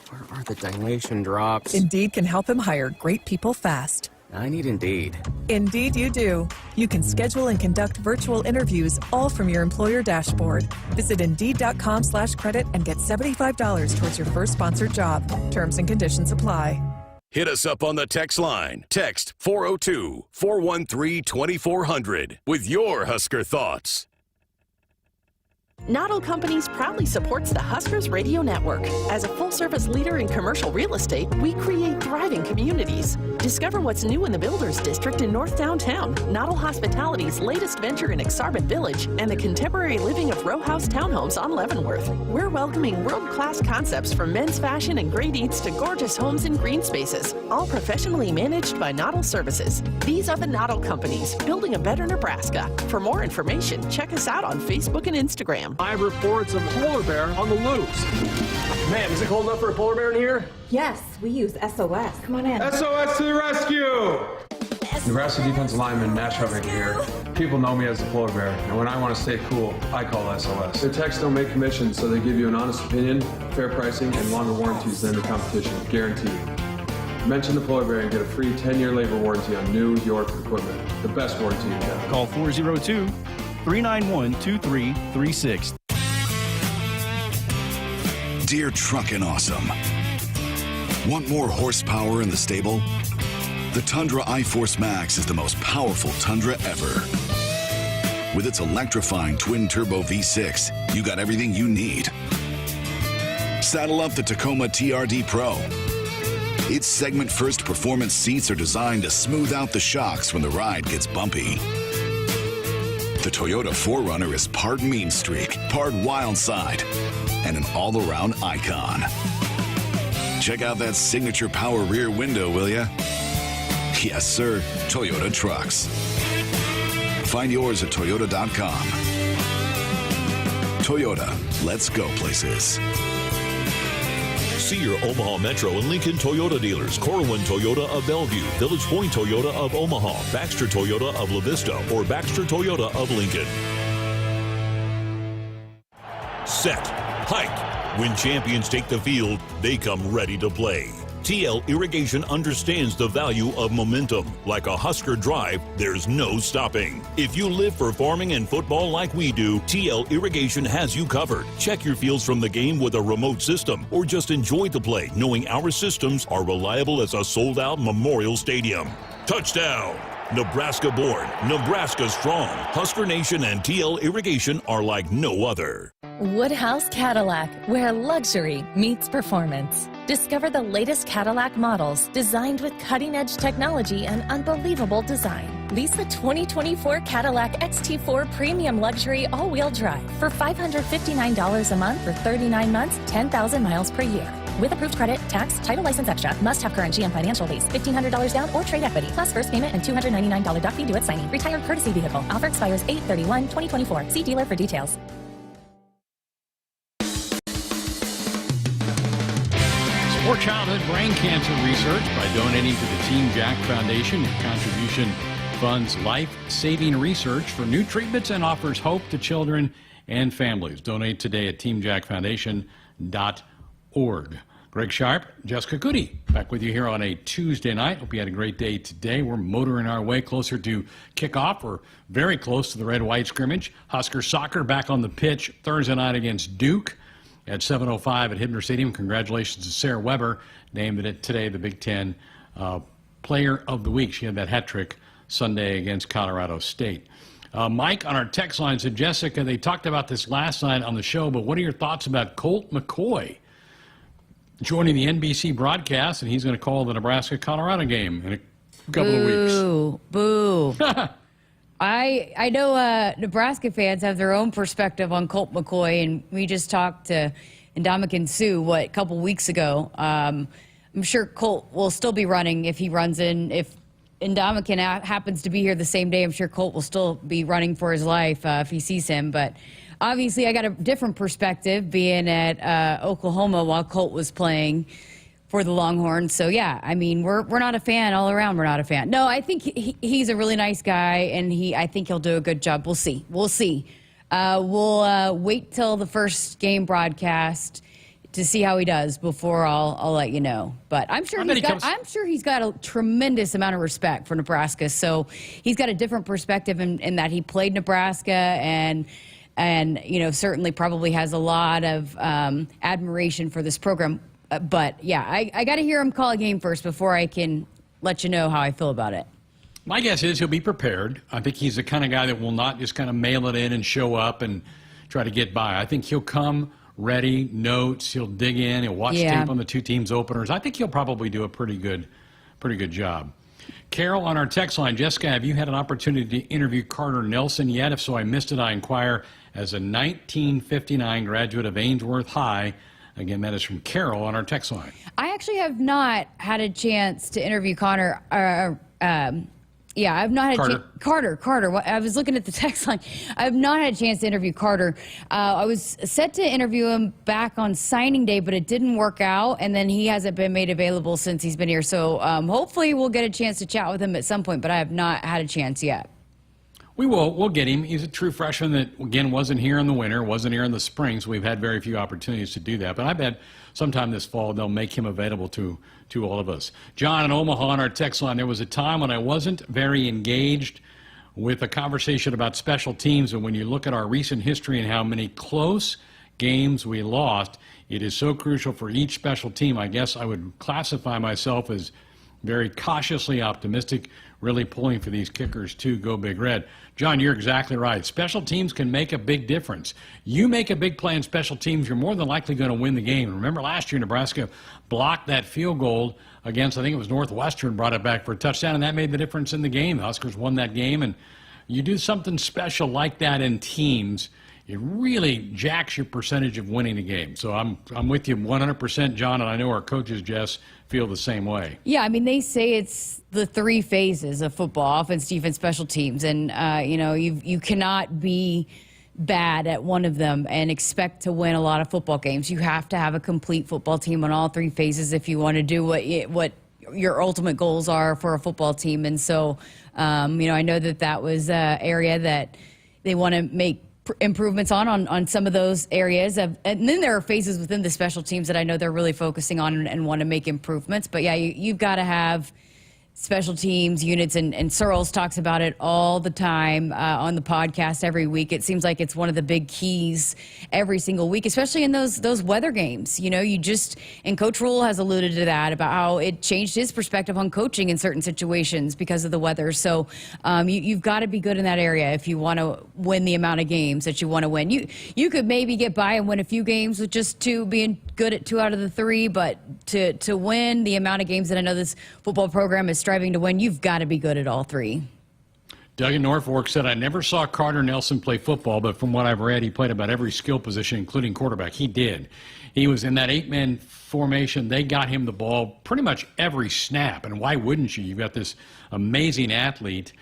Where are the dilation drops? Indeed can help him hire great people fast. I need Indeed. Indeed you do. You can schedule and conduct virtual interviews all from your employer dashboard. Visit Indeed.com/credit and get $75 towards your first sponsored job. Terms and conditions apply. Hit us up on the text line. Text 402-413-2400 with your Husker thoughts. Noddle Companies proudly supports the Huskers Radio Network. As a full-service leader in commercial real estate, we create thriving communities. Discover what's new in the Builders District in North Downtown, Noddle Hospitality's latest venture in Aksarben Village, and the contemporary living of row house townhomes on Leavenworth. We're welcoming world-class concepts from men's fashion and great eats to gorgeous homes and green spaces, all professionally managed by Noddle Services. These are the Noddle Companies, building a better Nebraska. For more information, check us out on Facebook and Instagram. Live reports of polar bear on the loose. Man, is it cold enough for a polar bear in here? Yes, we use SOS. Come on in. SOS to the rescue! Nebraska defensive lineman Nash Hoving here. People know me as the polar bear, and when I want to stay cool, I call SOS. Their techs don't make commissions, so they give you an honest opinion, fair pricing, and longer warranties than the competition, guaranteed. Mention the polar bear and get a free 10-year labor warranty on new York equipment. The best warranty you can. Call 402 391-2336. Dear Truckin' Awesome. Want more horsepower in the stable? The Tundra iForce Max is the most powerful Tundra ever. With its electrifying twin-turbo V6, you got everything you need. Saddle up the Tacoma TRD Pro. Its segment-first performance seats are designed to smooth out the shocks when the ride gets bumpy. The Toyota 4Runner is part mean streak, part wild side, and an all-around icon. Check out that signature power rear window, will ya? Yes, sir, Toyota trucks. Find yours at toyota.com. Toyota, let's go places. See your Omaha Metro and Lincoln Toyota dealers. Corwin Toyota of Bellevue, Village Point Toyota of Omaha, Baxter Toyota of La Vista, or Baxter Toyota of Lincoln. Set. Hike. When champions take the field, they come ready to play. TL Irrigation understands the value of momentum. Like a Husker drive, there's no stopping. If you live for farming and football like we do, TL Irrigation has you covered. Check your fields from the game with a remote system, or just enjoy the play, knowing our systems are reliable as a sold-out Memorial Stadium. Touchdown! Nebraska born, Nebraska strong. Husker Nation and TL Irrigation are like no other. Woodhouse Cadillac, where luxury meets performance. Discover the latest Cadillac models designed with cutting-edge technology and unbelievable design. Lease a 2024 Cadillac XT4 Premium Luxury All-Wheel Drive for $559 a month for 39 months, 10,000 miles per year. With approved credit, tax, title license extra, must have current GM financial lease, $1,500 down or trade equity, plus first payment and $299 doc fee due at signing. Retired courtesy vehicle. Offer expires 8/31/2024. See dealer for details. Support childhood brain cancer research by donating to the Team Jack Foundation. Your contribution funds life-saving research for new treatments and offers hope to children and families. Donate today at teamjackfoundation.org. Greg Sharpe, Jessica Coody, back with you here on a Tuesday night. Hope you had a great day today. We're motoring our way closer to kickoff. We're very close to the red-white scrimmage. Husker soccer back on the pitch Thursday night against Duke at 7:05 at Hibner Stadium. Congratulations to Sarah Weber, named it today the Big Ten Player of the Week. She had that hat trick Sunday against Colorado State. Mike on our text line said, Jessica, they talked about this last night on the show, but what are your thoughts about Colt McCoy joining the NBC broadcast, and he's going to call the Nebraska-Colorado game in a couple of weeks? Boo. I know Nebraska fans have their own perspective on Colt McCoy, and we just talked to Ndamukong Suh, a couple weeks ago. I'm sure Colt will still be running if he runs in. If Ndamukong happens to be here the same day, I'm sure Colt will still be running for his life if he sees him. But obviously, I got a different perspective being at Oklahoma while Colt was playing for the Longhorns. So, yeah, I mean, we're not a fan all around. We're not a fan. No, I think he's a really nice guy, and I think he'll do a good job. We'll see. We'll wait till the first game broadcast to see how he does before I'll let you know. But I'm sure he's got a tremendous amount of respect for Nebraska. So he's got a different perspective in that he played Nebraska and certainly probably has a lot of admiration for this program. But, yeah, I got to hear him call a game first before I can let you know how I feel about it. My guess is he'll be prepared. I think he's the kind of guy that will not just kind of mail it in and show up and try to get by. I think he'll come ready, notes, he'll dig in, he'll watch tape on the two teams' openers. I think he'll probably do a pretty good job. Carol on our text line, Jessica, have you had an opportunity to interview Carter Nelson yet? If so, I missed it. I inquire as a 1959 graduate of Ainsworth High. Again, that is from Carol on our text line. I actually have not had a chance to interview Connor. I've not had Carter. I was looking at the text line. I have not had a chance to interview Carter. I was set to interview him back on signing day, but it didn't work out, and then he hasn't been made available since he's been here. So hopefully we'll get a chance to chat with him at some point, but I have not had a chance yet. We will. We'll get him. He's a true freshman that, again, wasn't here in the winter, wasn't here in the spring, so we've had very few opportunities to do that. But I bet sometime this fall they'll make him available to all of us. John in Omaha on our text line, there was a time when I wasn't very engaged with a conversation about special teams. And when you look at our recent history and how many close games we lost, it is so crucial for each special team. I guess I would classify myself as very cautiously optimistic, really pulling for these kickers to go Big Red. John, you're exactly right. Special teams can make a big difference. You make a big play in special teams, you're more than likely going to win the game. Remember last year, Nebraska blocked that field goal against, I think it was Northwestern, brought it back for a touchdown, and that made the difference in the game. The Huskers won that game, and you do something special like that in teams, it really jacks your percentage of winning the game. So I'm with you 100%, John, and I know our coaches, Jess, feel the same way. Yeah, I mean, they say it's the 3 phases of football: offense, defense, special teams. And, you cannot be bad at one of them and expect to win a lot of football games. You have to have a complete football team on all 3 phases if you want to do what your ultimate goals are for a football team. And so, I know that was an area that they want to make improvements on some of those areas. And then there are phases within the special teams that I know they're really focusing on and want to make improvements. But, yeah, you've got to have special teams units, and Searles talks about it all the time on the podcast every week. It seems like it's one of the big keys every single week, especially in those weather games. And Coach Rule has alluded to that, about how it changed his perspective on coaching in certain situations because of the weather. So you've got to be good in that area if you want to win the amount of games that you want to win. You could maybe get by and win a few games with just 2, being good at 2 out of the 3, but to win the amount of games that I know this football program is striving to win, you've got to be good at all 3. Doug in Norfolk said, I never saw Carter Nelson play football, but from what I've read, he played about every skill position, including quarterback. He did. He was in that 8-man formation. They got him the ball pretty much every snap, and why wouldn't you? You've got this amazing athlete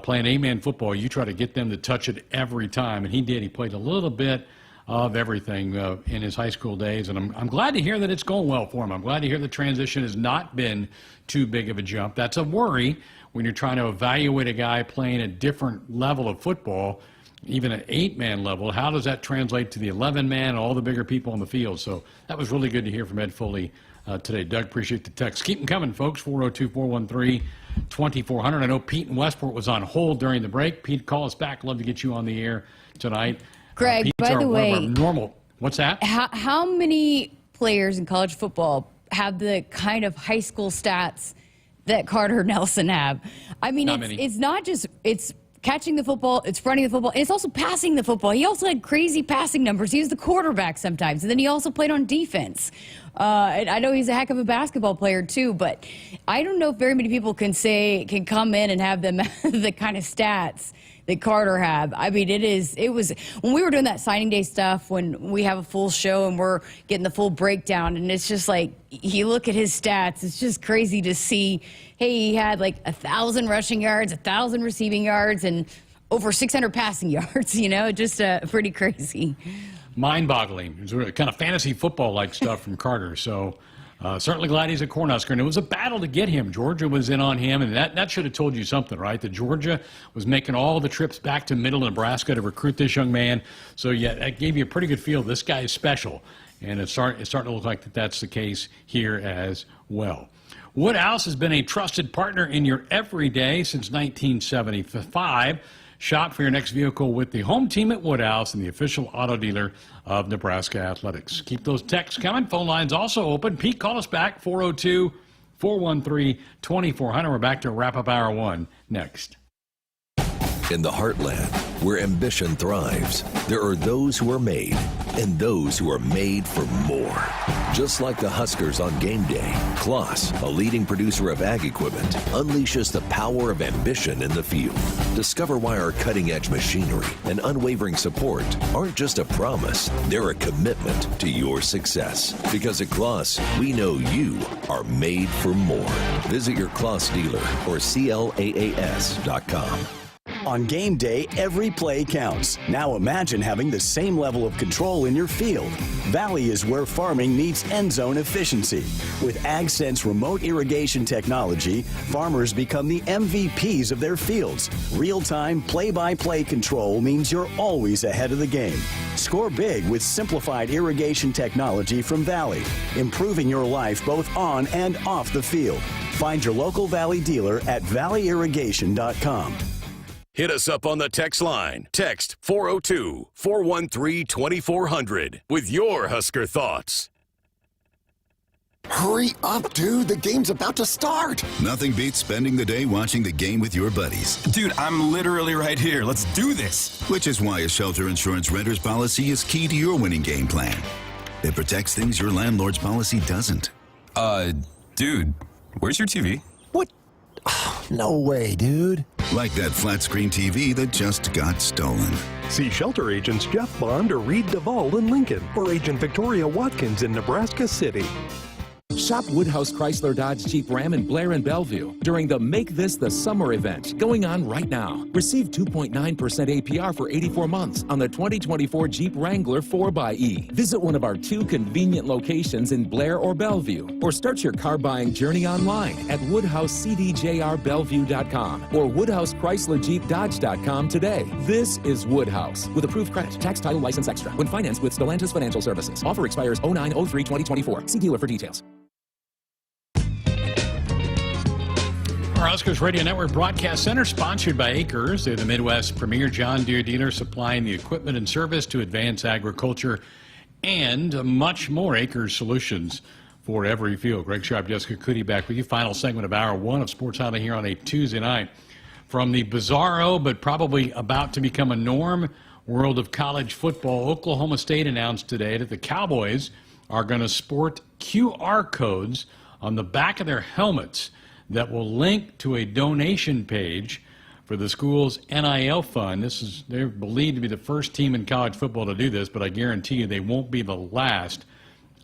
playing 8-man football. You try to get them to touch it every time, and he did. He played a little bit of everything in his high school days, and I'm glad to hear that it's going well for him. I'm glad to hear the transition has not been too big of a jump. That's a worry when you're trying to evaluate a guy playing a different level of football, even an 8-man level. How does that translate to the 11-man and all the bigger people on the field? So that was really good to hear from Ed Foley today. Doug, appreciate the text. Keep them coming, folks. 402-413-2400. I know Pete in Westport was on hold during the break. Pete, call us back. Love to get you on the air tonight. Greg, by the way, what's that? How many players in college football have the kind of high school stats that Carter Nelson have? I mean, it's not just it's catching the football, it's running the football, and it's also passing the football. He also had crazy passing numbers. He was the quarterback sometimes, and then he also played on defense. And I know he's a heck of a basketball player too, but I don't know if very many people can come in and have the kind of stats that Carter had. I mean, it was when we were doing that signing day stuff, when we have a full show and we're getting the full breakdown, and it's just like, you look at his stats, it's just crazy to see, hey, he had like 1,000 rushing yards, 1,000 receiving yards, and over 600 passing yards, just pretty crazy. Mind-boggling. It's kind of fantasy football-like stuff from Carter. So certainly glad he's a Cornhusker. And it was a battle to get him. Georgia was in on him, and that should have told you something, right? That Georgia was making all the trips back to middle Nebraska to recruit this young man. So, yeah, that gave you a pretty good feel. This guy is special. And it's starting to look like that's the case here as well. Woodhouse has been a trusted partner in your everyday since 1975. Shop for your next vehicle with the home team at Woodhouse and the official auto dealer of Nebraska Athletics. Keep those texts coming. Phone lines also open. Pete, call us back, 402-413-2400. We're back to wrap up hour 1 next. In the heartland, where ambition thrives, there are those who are made and those who are made for more. Just like the Huskers on game day, Kloss, a leading producer of ag equipment, unleashes the power of ambition in the field. Discover why our cutting-edge machinery and unwavering support aren't just a promise, they're a commitment to your success. Because at Kloss, we know you are made for more. Visit your Kloss dealer or CLAAS.com. On game day, every play counts. Now imagine having the same level of control in your field. Valley is where farming meets end zone efficiency. With AgSense remote irrigation technology, farmers become the MVPs of their fields. Real-time, play-by-play control means you're always ahead of the game. Score big with simplified irrigation technology from Valley, improving your life both on and off the field. Find your local Valley dealer at valleyirrigation.com. Hit us up on the text line. Text 402-413-2400 with your Husker thoughts. Hurry up, dude. The game's about to start. Nothing beats spending the day watching the game with your buddies. Dude, I'm literally right here. Let's do this. Which is why a shelter insurance renter's policy is key to your winning game plan. It protects things your landlord's policy doesn't. Dude, where's your TV? What? No way, dude. Like that flat screen TV that just got stolen. See shelter agents Jeff Bond or Reed Duvall in Lincoln, or Agent Victoria Watkins in Nebraska City. Shop Woodhouse Chrysler Dodge Jeep Ram in Blair and Bellevue during the Make This the Summer event going on right now. Receive 2.9% APR for 84 months on the 2024 Jeep Wrangler 4xE. Visit one of our 2 convenient locations in Blair or Bellevue, or start your car buying journey online at WoodhouseCDJRBellevue.com or WoodhouseChryslerJeepDodge.com today. This is Woodhouse with approved credit, tax, title, license extra when financed with Stellantis Financial Services. Offer expires 09/03/2024. See dealer for details. Our Huskers Radio Network Broadcast Center, sponsored by Akrs. They're the Midwest's premier John Deere dealer, supplying the equipment and service to advance agriculture and much more. Akrs solutions for every field. Greg Sharpe, Jessica Coody back with you. Final segment of Hour 1 of Sports Highlight here on a Tuesday night. From the bizarro, but probably about to become a norm, world of college football, Oklahoma State announced today that the Cowboys are going to sport QR codes on the back of their helmets that will link to a donation page for the school's NIL fund. They're believed to be the first team in college football to do this, but I guarantee you they won't be the last.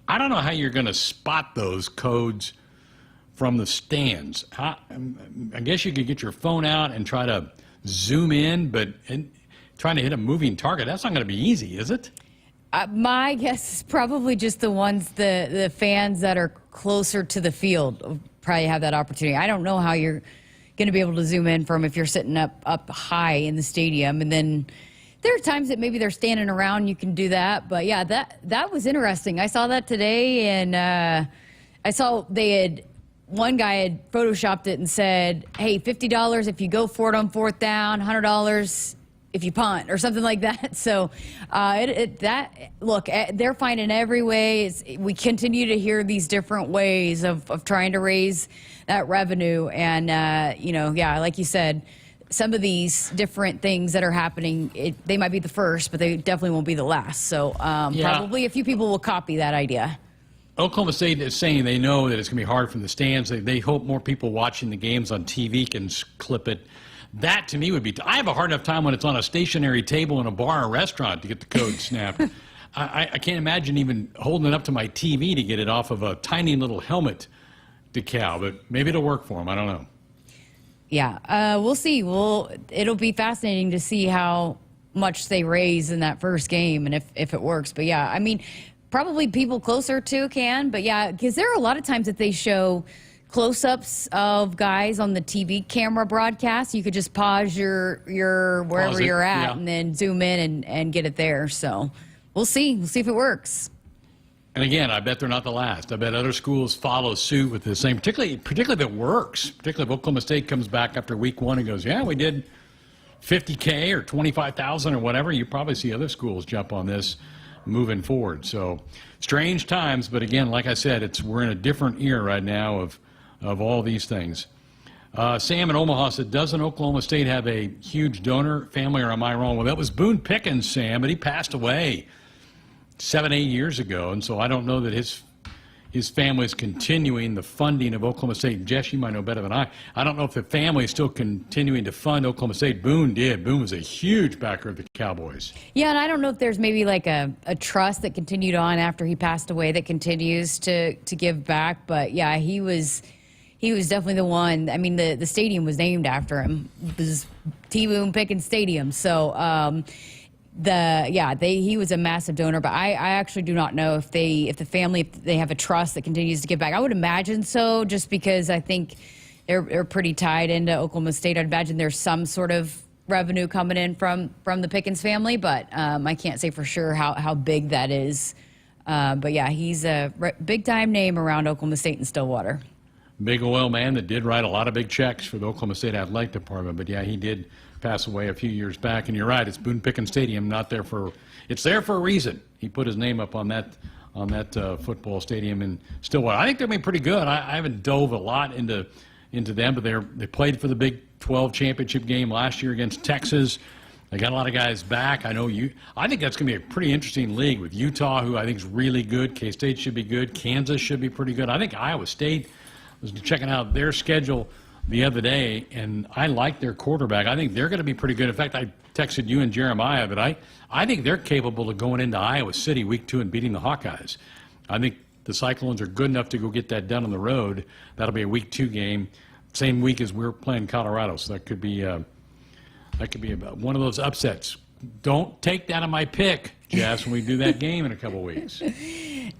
I don't know how you're going to spot those codes from the stands. I guess you could get your phone out and try to zoom in, but trying to hit a moving target, that's not going to be easy, is it? My guess is probably just the ones, the fans that are closer to the field probably have that opportunity. I don't know how you're going to be able to zoom in from if you're sitting up high in the stadium. And then there are times that maybe they're standing around, you can do that. But yeah, that was interesting. I saw that today, and I saw one guy had photoshopped it and said, hey, $50 if you go for it on 4th down, $100 if you punt, or something like that. So look, they're finding every way. We continue to hear these different ways of trying to raise that revenue. And, like you said, some of these different things that are happening, they might be the first, but they definitely won't be the last. So probably a few people will copy that idea. Oklahoma State is saying they know that it's going to be hard from the stands. They hope more people watching the games on TV can clip it. That, to me, would be... I have a hard enough time when it's on a stationary table in a bar or restaurant to get the code snapped. I can't imagine even holding it up to my TV to get it off of a tiny little helmet decal, but maybe it'll work for them. I don't know. Yeah, we'll see. It'll be fascinating to see how much they raise in that first game and if it works. But, yeah, I mean, probably people closer to can. But, yeah, because there are a lot of times that they show close-ups of guys on the TV camera broadcast. You could just pause your wherever you're at and then zoom in and get it there. So we'll see. We'll see if it works. And again, I bet they're not the last. I bet other schools follow suit with the same, particularly if it works. Particularly if Oklahoma State comes back after week 1 and goes, yeah, we did $50K or $25,000 or whatever. You probably see other schools jump on this moving forward. So strange times, but again, like I said, we're in a different era right now of all these things. Sam in Omaha said, doesn't Oklahoma State have a huge donor family, or am I wrong? Well, that was Boone Pickens, Sam, but he passed away 7-8 years ago, and so I don't know that his family is continuing the funding of Oklahoma State. Jess, you might know better than I. I don't know if the family is still continuing to fund Oklahoma State. Boone did. Boone was a huge backer of the Cowboys. Yeah, and I don't know if there's maybe like a trust that continued on after he passed away that continues to give back, but yeah, he was definitely the one. I mean, the stadium was named after him. It was T. Boone Pickens Stadium. So, he was a massive donor. But I actually do not know if the family have a trust that continues to give back. I would imagine so, just because I think they're pretty tied into Oklahoma State. I'd imagine there's some sort of revenue coming in from the Pickens family, but I can't say for sure how big that is. But yeah, he's a big time name around Oklahoma State and Stillwater. Big oil man that did write a lot of big checks for the Oklahoma State Athletic Department. But yeah, he did passed away a few years back. And you're right, it's Boone Pickens Stadium, it's there for a reason. He put his name up on that football stadium in Stillwater. I think they're going to be pretty good. I haven't dove a lot into them, but they played for the Big 12 championship game last year against Texas. They got a lot of guys back. I think that's going to be a pretty interesting league with Utah, who I think is really good. K-State should be good. Kansas should be pretty good. I think Iowa State was checking out their schedule the other day, and I like their quarterback. I think they're going to be pretty good. In fact, I texted you and Jeremiah, but I think they're capable of going into Iowa City week 2 and beating the Hawkeyes. I think the Cyclones are good enough to go get that done on the road. That'll be a week 2 game, same week as we're playing Colorado, so that could be about one of those upsets. Don't take that on my pick, Jess, when we do that game in a couple weeks.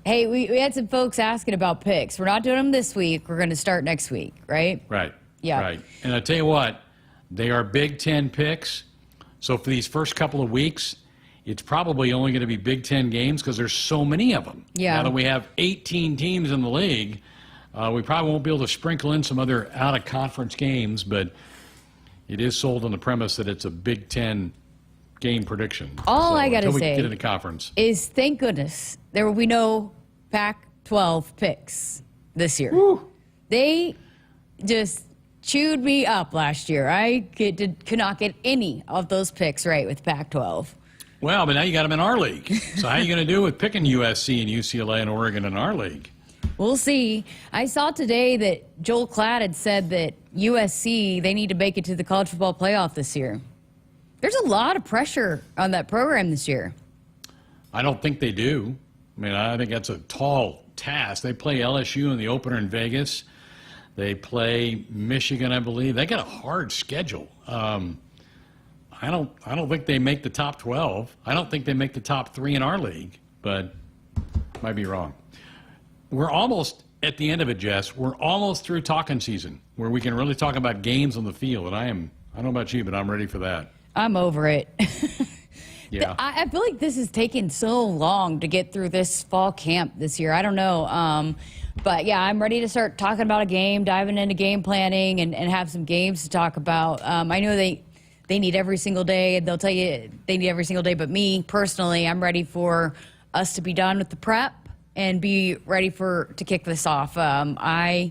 Hey, we had some folks asking about picks. We're not doing them this week. We're going to start next week, right? Right. Yeah. Right. And I tell you what, they are Big Ten picks. So for these first couple of weeks, it's probably only going to be Big Ten games because there's so many of them. Yeah. Now that we have 18 teams in the league, we probably won't be able to sprinkle in some other out-of-conference games, but it is sold on the premise that it's a Big Ten game prediction. All I got to until we say get into conference is thank goodness there will be no Pac-12 picks this year. Woo. They just chewed me up last year. I could not get any of those picks right with Pac-12. Well, but now you got them in our league. So how are you going to do with picking USC and UCLA and Oregon in our league? We'll see. I saw today that Joel Klatt had said that USC, they need to make it to the college football playoff this year. There's a lot of pressure on that program this year. I don't think they do. I mean, I think that's a tall task. They play LSU in the opener in Vegas. They play Michigan, I believe. They got a hard schedule. I don't think they make the top 12. I don't think they make the top 3 in our league, but might be wrong. We're almost at the end of it, Jess. We're almost through talking season where we can really talk about games on the field, and I don't know about you, but I'm ready for that. I'm over it. Yeah. I feel like this has taken so long to get through this fall camp this year. I don't know. But, yeah, I'm ready to start talking about a game, diving into game planning, and have some games to talk about. I know they need every single day, and they'll tell you they need every single day. But me, personally, I'm ready for us to be done with the prep and be ready to kick this off. I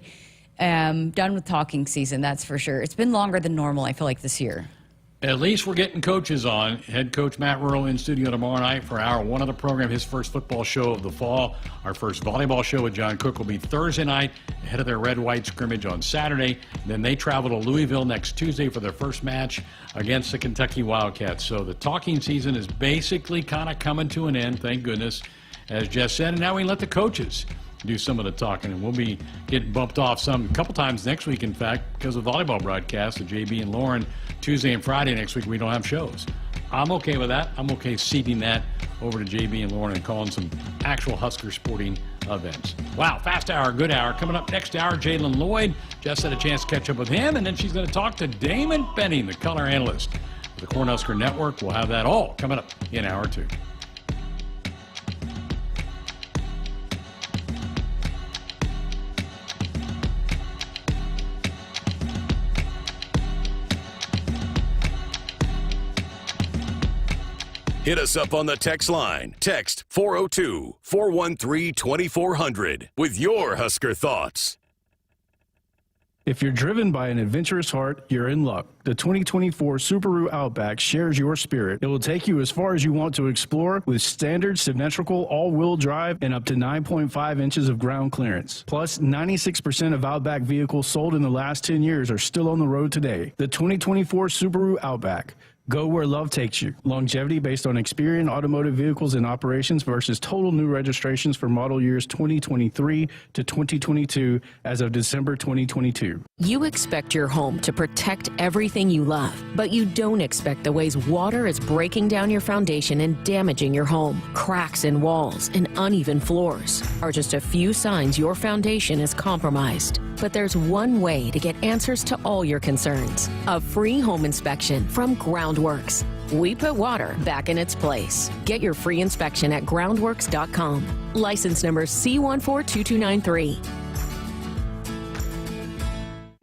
am done with talking season, that's for sure. It's been longer than normal, I feel like, this year. At least we're getting coaches on. Head coach Matt Rural in studio tomorrow night for hour 1 of the program, his first football show of the fall. Our first volleyball show with John Cook will be Thursday night ahead of their red-white scrimmage on Saturday. Then they travel to Louisville next Tuesday for their first match against the Kentucky Wildcats. So the talking season is basically kind of coming to an end, thank goodness, as Jess said. And now we let the coaches do some of the talking, and we'll be getting bumped off a couple times next week, in fact, because of volleyball broadcasts of JB and Lauren. Tuesday and Friday next week we don't have shows. I'm okay with that. I'm okay ceding that over to JB and Lauren and calling some actual Husker sporting events. Wow, fast hour, good hour. Coming up next hour, Jaylen Lloyd. Jess had a chance to catch up with him, and then she's going to talk to Damon Benning, the color analyst for the Cornhusker Network. We'll have that all coming up in hour 2. Hit us up on the text line. Text 402-413-2400 with your Husker thoughts. If you're driven by an adventurous heart, you're in luck. The 2024 Subaru Outback shares your spirit. It will take you as far as you want to explore with standard symmetrical all-wheel drive and up to 9.5 inches of ground clearance. Plus, 96% of Outback vehicles sold in the last 10 years are still on the road today. The 2024 Subaru Outback. Go where love takes you. Longevity based on Experian automotive vehicles and operations versus total new registrations for model years 2023 to 2022 as of December 2022. You expect your home to protect everything you love, but you don't expect the ways water is breaking down your foundation and damaging your home. Cracks in walls and uneven floors are just a few signs your foundation is compromised. But there's one way to get answers to all your concerns. A free home inspection from Groundworks. We put water back in its place. Get your free inspection at groundworks.com. License number C142293.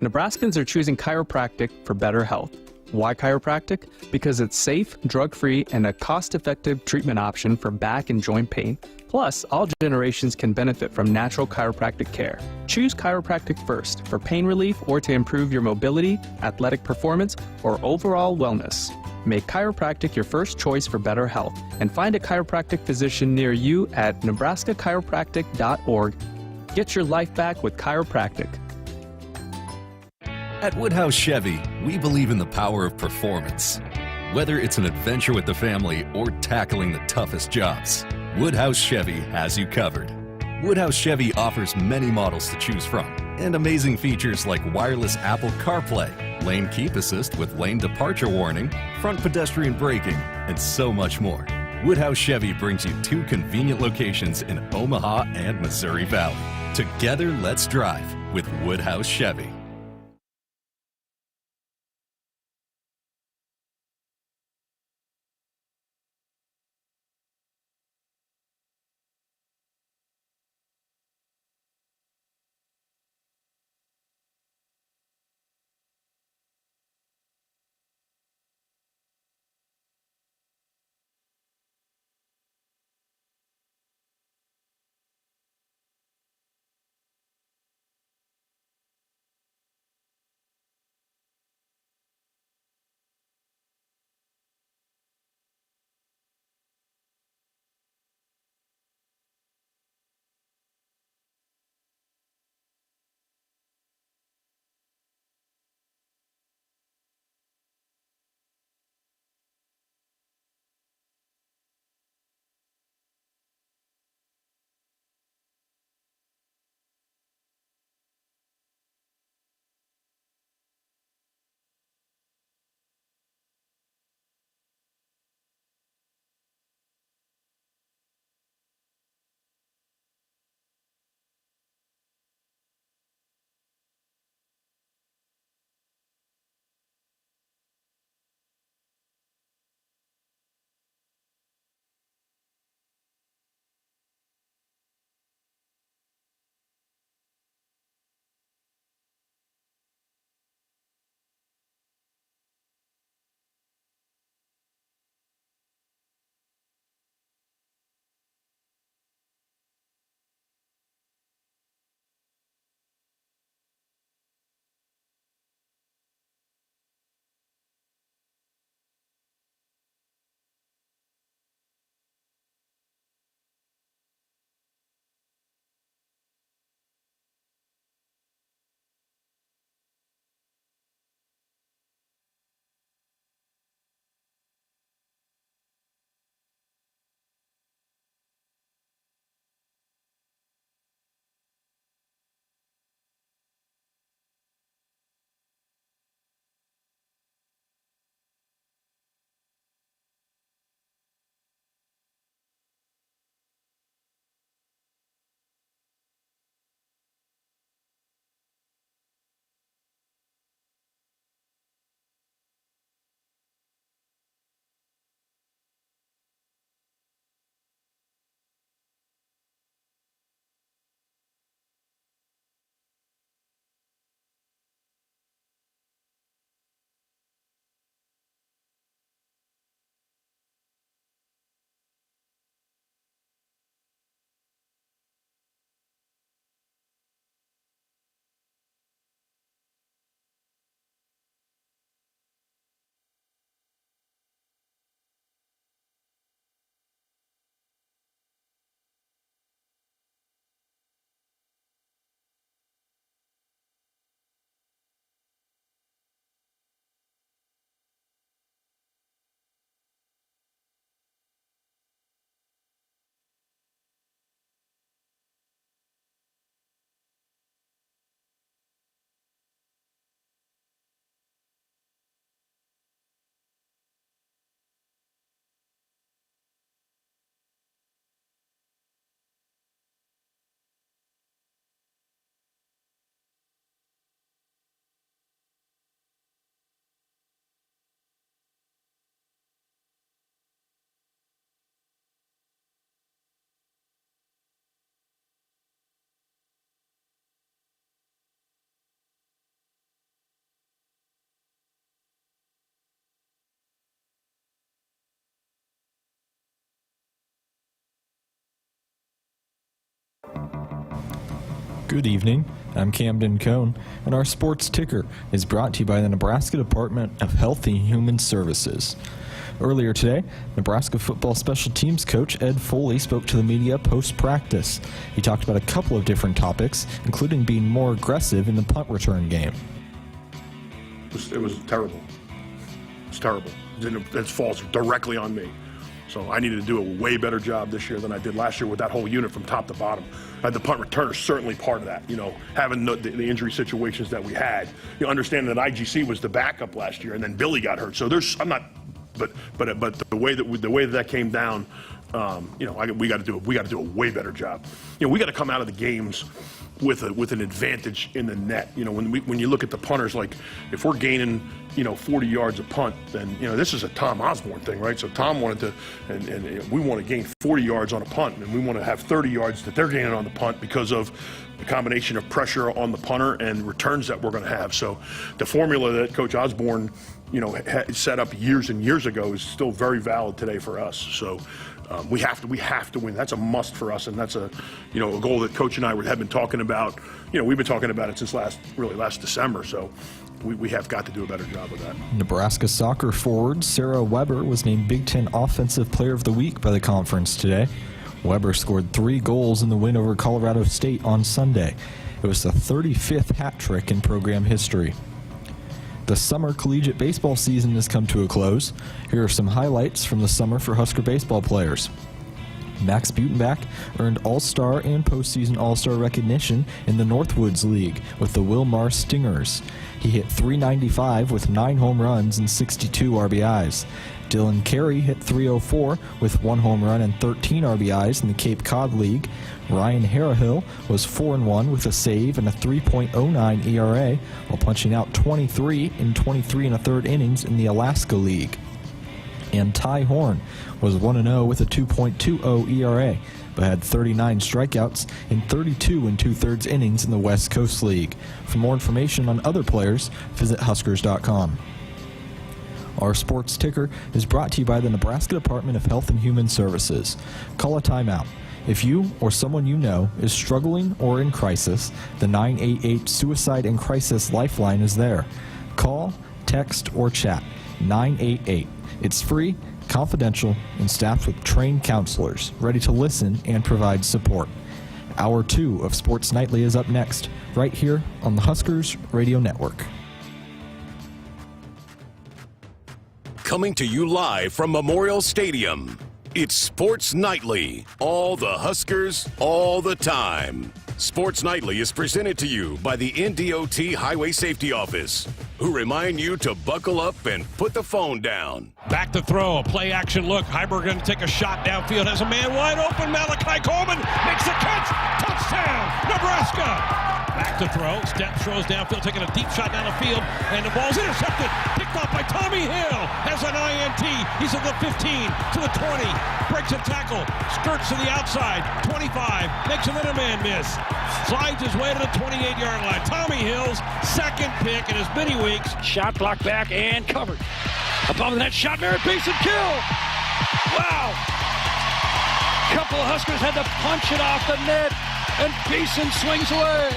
Nebraskans are choosing chiropractic for better health. Why chiropractic? Because it's safe, drug-free, and a cost-effective treatment option for back and joint pain. Plus, all generations can benefit from natural chiropractic care. Choose chiropractic first for pain relief or to improve your mobility, athletic performance, or overall wellness. Make chiropractic your first choice for better health and find a chiropractic physician near you at nebraska-chiropractic.org. Get your life back with chiropractic. At Woodhouse Chevy, we believe in the power of performance. Whether it's an adventure with the family or tackling the toughest jobs, Woodhouse Chevy has you covered. Woodhouse Chevy offers many models to choose from and amazing features like wireless Apple CarPlay, lane keep assist with lane departure warning, front pedestrian braking, and so much more. Woodhouse Chevy brings you 2 convenient locations in Omaha and Missouri Valley. Together, let's drive with Woodhouse Chevy. Good evening. I'm Camden Cohn, and our sports ticker is brought to you by the Nebraska Department of Health and Human Services. Earlier today, Nebraska football special teams coach Ed Foley spoke to the media post-practice. He talked about a couple of different topics, including being more aggressive in the punt return game. It was terrible. It's terrible. It falls directly on me. So I needed to do a way better job this year than I did last year with that whole unit from top to bottom. The punt return is certainly part of that. You know, having the injury situations that we had. You know, understanding that IGC was the backup last year, and then Billy got hurt. So I'm not, but the way that came down, you know, we got to do a way better job. You know, we got to come out of the games with an advantage in the net. You know, when you look at the punters, like if we're gaining, you know, 40 yards a punt, then, you know, this is a Tom Osborne thing, right? So Tom wanted to, and we want to gain 40 yards on a punt, and we want to have 30 yards that they're gaining on the punt because of the combination of pressure on the punter and returns that we're going to have. So the formula that Coach Osborne, you know, set up years and years ago is still very valid today for us. So we have to win. That's a must for us, and that's a goal that Coach and I have been talking about. You know, we've been talking about it since last December. So we have got to do a better job of that. Nebraska soccer forward Sarah Weber was named Big Ten Offensive Player of the Week by the conference today. Weber scored 3 goals in the win over Colorado State on Sunday. It was the 35th hat trick in program history. The summer collegiate baseball season has come to a close. Here are some highlights from the summer for Husker baseball players. Max Butenbach earned All-Star and postseason All-Star recognition in the Northwoods League with the Wilmar Stingers. He hit .395 with 9 home runs and 62 RBIs. Dylan Carey hit .304 with 1 home run and 13 RBIs in the Cape Cod League. Ryan Harahill was 4-1 with a save and a 3.09 ERA while punching out 23 in 23 1/3 innings in the Alaska League. And Ty Horn was 1-0 with a 2.20 ERA, but had 39 strikeouts in 32 2/3 innings in the West Coast League. For more information on other players, visit Huskers.com. Our sports ticker is brought to you by the Nebraska Department of Health and Human Services. Call a timeout. If you or someone you know is struggling or in crisis, the 988 Suicide and Crisis Lifeline is there. Call, text, or chat 988. It's free, confidential, and staffed with trained counselors ready to listen and provide support. Hour 2 of Sports Nightly is up next, right here on the Huskers Radio Network. Coming to you live from Memorial Stadium, it's Sports Nightly. All the Huskers, all the time. Sports Nightly is presented to you by the NDOT Highway Safety Office, who remind you to buckle up and put the phone down. Back to throw, a play action look. Heiberg going to take a shot downfield, has a man wide open. Malachi Coleman makes the catch. Touchdown, Nebraska. Back to throw, throws downfield, taking a deep shot down the field, and the ball's intercepted. Picked off by Tommy Hill. Has an INT. He's at the 15 to the 20. Breaks a tackle, skirts to the outside. 25, makes another man miss. Slides his way to the 28-yard line. Tommy Hill's second pick in his many weeks. Shot blocked back and covered. Above the net, shot, Merritt Beeson, kill! Wow! Couple of Huskers had to punch it off the net, and Beeson swings away.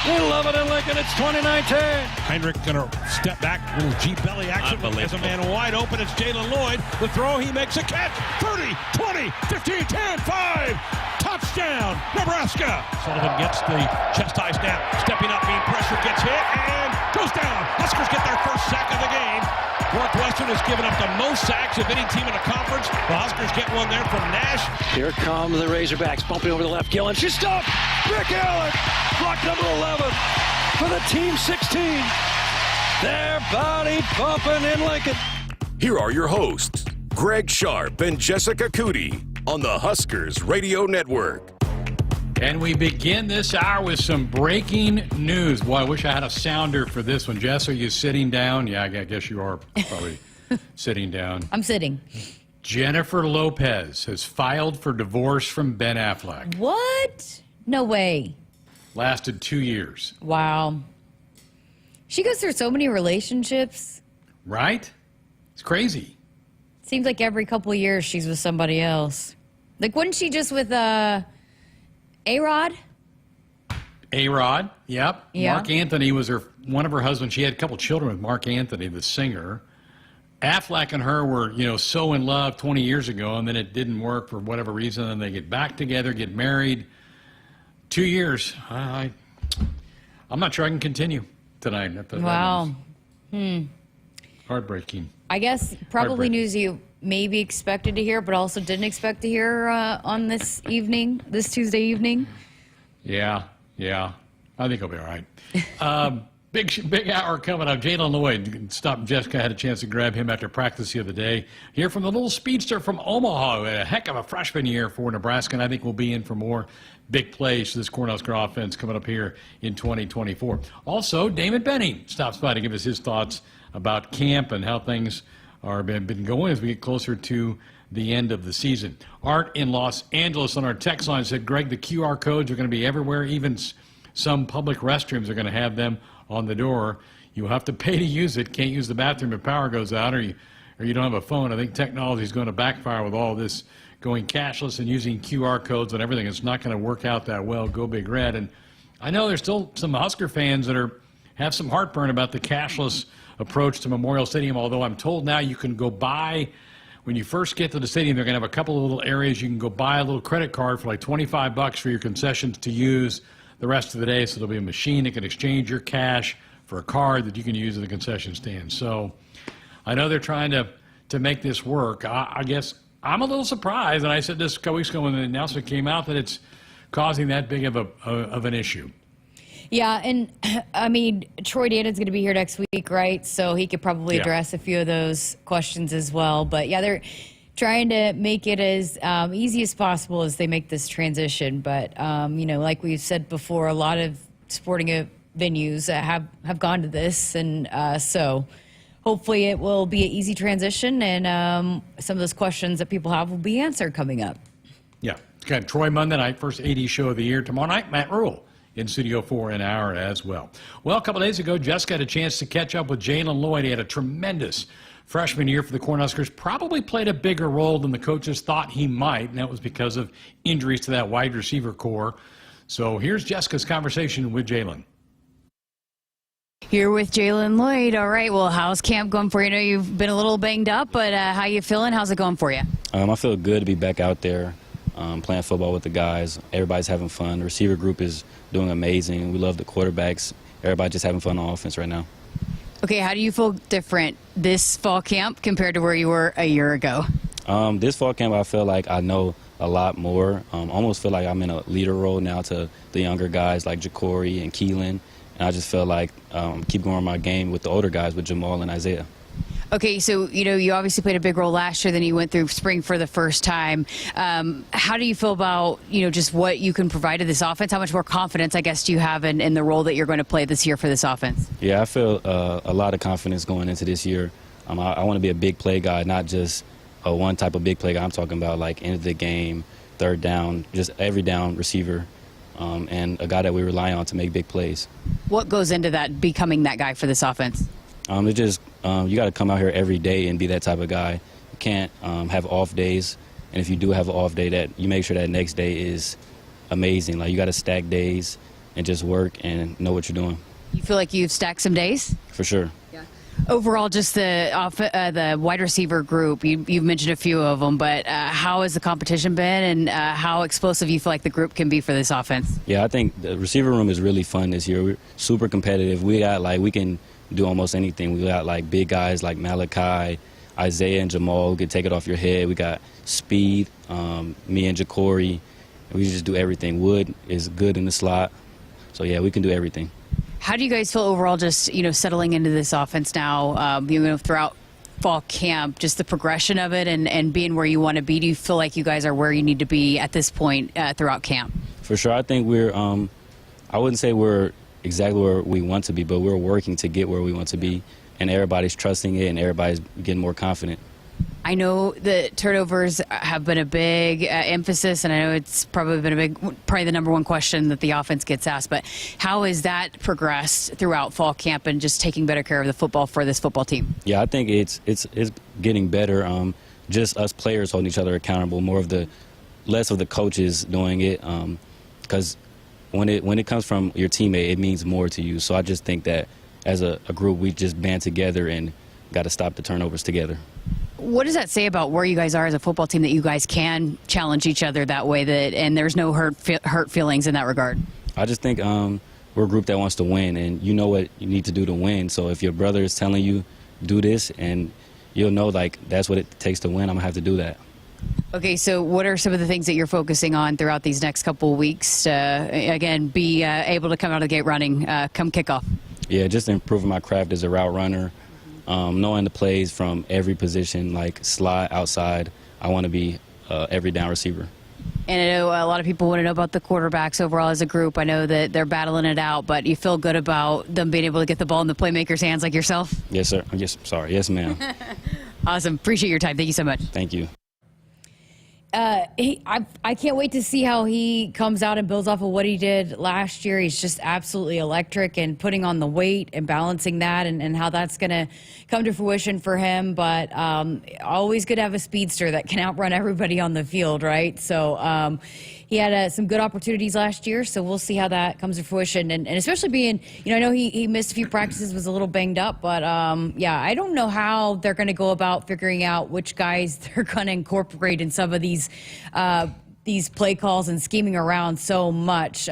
They love it in Lincoln. It's 29-10. Heinrich going to step back. Little G belly action. Has a man wide open. It's Jaylen Lloyd. The throw. He makes a catch. 30, 20, 15, 10, 5. Touchdown, Nebraska. Sullivan gets the chest high snap. Stepping up, being pressured. Gets hit and goes down. Huskers get their first sack of the game. Northwestern has given up the most sacks of any team in the conference. The Huskers get one there from Nash. Here come the Razorbacks, bumping over the left. Gillen, she's stopped. Rick Allen, block number 11 for the team 16. They're body bumping in Lincoln. Here are your hosts, Greg Sharpe and Jessica Coody on the Huskers Radio Network. And we begin this hour with some breaking news. Boy, I wish I had a sounder for this one. Jess, are you sitting down? Yeah, I guess you are probably sitting down. I'm sitting. Jennifer Lopez has filed for divorce from Ben Affleck. What? No way. Lasted 2 years. Wow. She goes through so many relationships. Right? It's crazy. Seems like every couple of years she's with somebody else. Like, wasn't she just with A-Rod? A-Rod, yep. Yeah. Mark Anthony was one of her husbands. She had a couple children with Mark Anthony, the singer. Affleck and her were, so in love 20 years ago, and then it didn't work for whatever reason, and they get back together, get married. 2 years. I'm not sure I can continue tonight. Wow. Heartbreaking. I guess probably news you maybe expected to hear, but also didn't expect to hear on this Tuesday evening. Yeah. I think I'll be all right. Big hour coming up. Jaylen Lloyd, Stop Jessica had a chance to grab him after practice the other day. Hear from the little speedster from Omaha, who had a heck of a freshman year for Nebraska, and I think we'll be in for more big plays for this Cornhusker offense coming up here in 2024. Also, Damon Benning stops by to give us his thoughts about camp and how things are been going as we get closer to the end of the season. Art in Los Angeles on our text line said, Greg, the QR codes are going to be everywhere. Even some public restrooms are going to have them on the door. You have to pay to use it. Can't use the bathroom if power goes out or you don't have a phone. I think technology is going to backfire with all this going cashless and using QR codes and everything. It's not going to work out that well. Go Big Red. And I know there's still some Husker fans that have some heartburn about the cashless approach to Memorial Stadium, although I'm told now you can go buy, when you first get to the stadium, they're going to have a couple of little areas you can go buy a little credit card for like $25 for your concessions to use the rest of the day. So there'll be a machine that can exchange your cash for a card that you can use at the concession stand. So I know they're trying to make this work. I guess I'm a little surprised, and I said this a couple weeks ago when the announcement came out, that it's causing that big of an issue. Yeah, and I mean, Troy Danon's going to be here next week, right? So he could probably address a few of those questions as well. But yeah, they're trying to make it as easy as possible as they make this transition. But, like we've said before, a lot of sporting venues have gone to this. And so hopefully it will be an easy transition, and some of those questions that people have will be answered coming up. Yeah. Got Troy Monday night, first AD show of the year. Tomorrow night, Matt Rule in Studio 4 an hour as well. Well, a couple days ago, Jessica had a chance to catch up with Jaylen Lloyd. He had a tremendous freshman year for the Cornhuskers, probably played a bigger role than the coaches thought he might, and that was because of injuries to that wide receiver core. So here's Jessica's conversation with Jaylen. Here with Jaylen Lloyd. All right, well, how's camp going for you? I know you've been a little banged up, but how you feeling? How's it going for you? I feel good to be back out there playing football with the guys. Everybody's having fun. The receiver group is doing amazing. We love the quarterbacks. Everybody's just having fun on offense right now. Okay, how do you feel different this fall camp compared to where you were a year ago? This fall camp, I feel like I know a lot more. Almost feel like I'm in a leader role now to the younger guys like Jacory and Keelan. And I just feel like keep going my game with the older guys, with Jamal and Isaiah. Okay, so, you obviously played a big role last year, then you went through spring for the first time. How do you feel about, just what you can provide to this offense? How much more confidence, I guess, do you have in the role that you're going to play this year for this offense? Yeah, I feel a lot of confidence going into this year. I want to be a big play guy, not just one type of big play guy. I'm talking about, like, end of the game, third down, just every down receiver, and a guy that we rely on to make big plays. What goes into that, becoming that guy for this offense? It just you got to come out here every day and be that type of guy. You can't have off days, and if you do have an off day, that you make sure that next day is amazing. Like, you got to stack days and just work and know what you're doing. You feel like you've stacked some days? For sure. Yeah. Overall, just the wide receiver group, you've mentioned a few of them, but how has the competition been, and how explosive you feel like the group can be for this offense? Yeah, I think the receiver room is really fun this year. We're super competitive. We can do almost anything. We got like big guys like Malachi, Isaiah, and Jamal who can take it off your head. We got speed, me and Jacory. We just do everything. Wood is good in the slot. So, yeah, we can do everything. How do you guys feel overall just, settling into this offense now, throughout fall camp, just the progression of it and being where you want to be? Do you feel like you guys are where you need to be at this point throughout camp? For sure. I think we're I wouldn't say we're exactly where we want to be, but we're working to get where we want to be, and everybody's trusting it and everybody's getting more confident. I know the turnovers have been a big emphasis, and I know it's probably been probably the number one question that the offense gets asked, but how has that progressed throughout fall camp and just taking better care of the football for this football team? Yeah, I think it's getting better. Just us players holding each other accountable, less of the coaches doing it, because when it comes from your teammate, it means more to you. So I just think that as a group, we just band together and got to stop the turnovers together. What does that say about where you guys are as a football team, that you guys can challenge each other that way, and there's no hurt feelings in that regard? I just think we're a group that wants to win, and you know what you need to do to win. So if your brother is telling you, do this, and you'll know, like, that's what it takes to win, I'm going to have to do that. Okay, so what are some of the things that you're focusing on throughout these next couple of weeks to, again, be able to come out of the gate running come kickoff? Yeah, just improving my craft as a route runner, knowing the plays from every position, like slot, outside. I want to be every down receiver. And I know a lot of people want to know about the quarterbacks overall as a group. I know that they're battling it out, but you feel good about them being able to get the ball in the playmakers' hands like yourself? Yes, sir. Yes, ma'am. Awesome. Appreciate your time. Thank you so much. Thank you. I can't wait to see how he comes out and builds off of what he did last year. He's just absolutely electric, and putting on the weight and balancing that, and how that's going to come to fruition for him. But always good to have a speedster that can outrun everybody on the field, right? So he had some good opportunities last year, so we'll see how that comes to fruition. And especially being, I know he missed a few practices, was a little banged up, but yeah, I don't know how they're going to go about figuring out which guys they're going to incorporate in some of these play calls and scheming around so much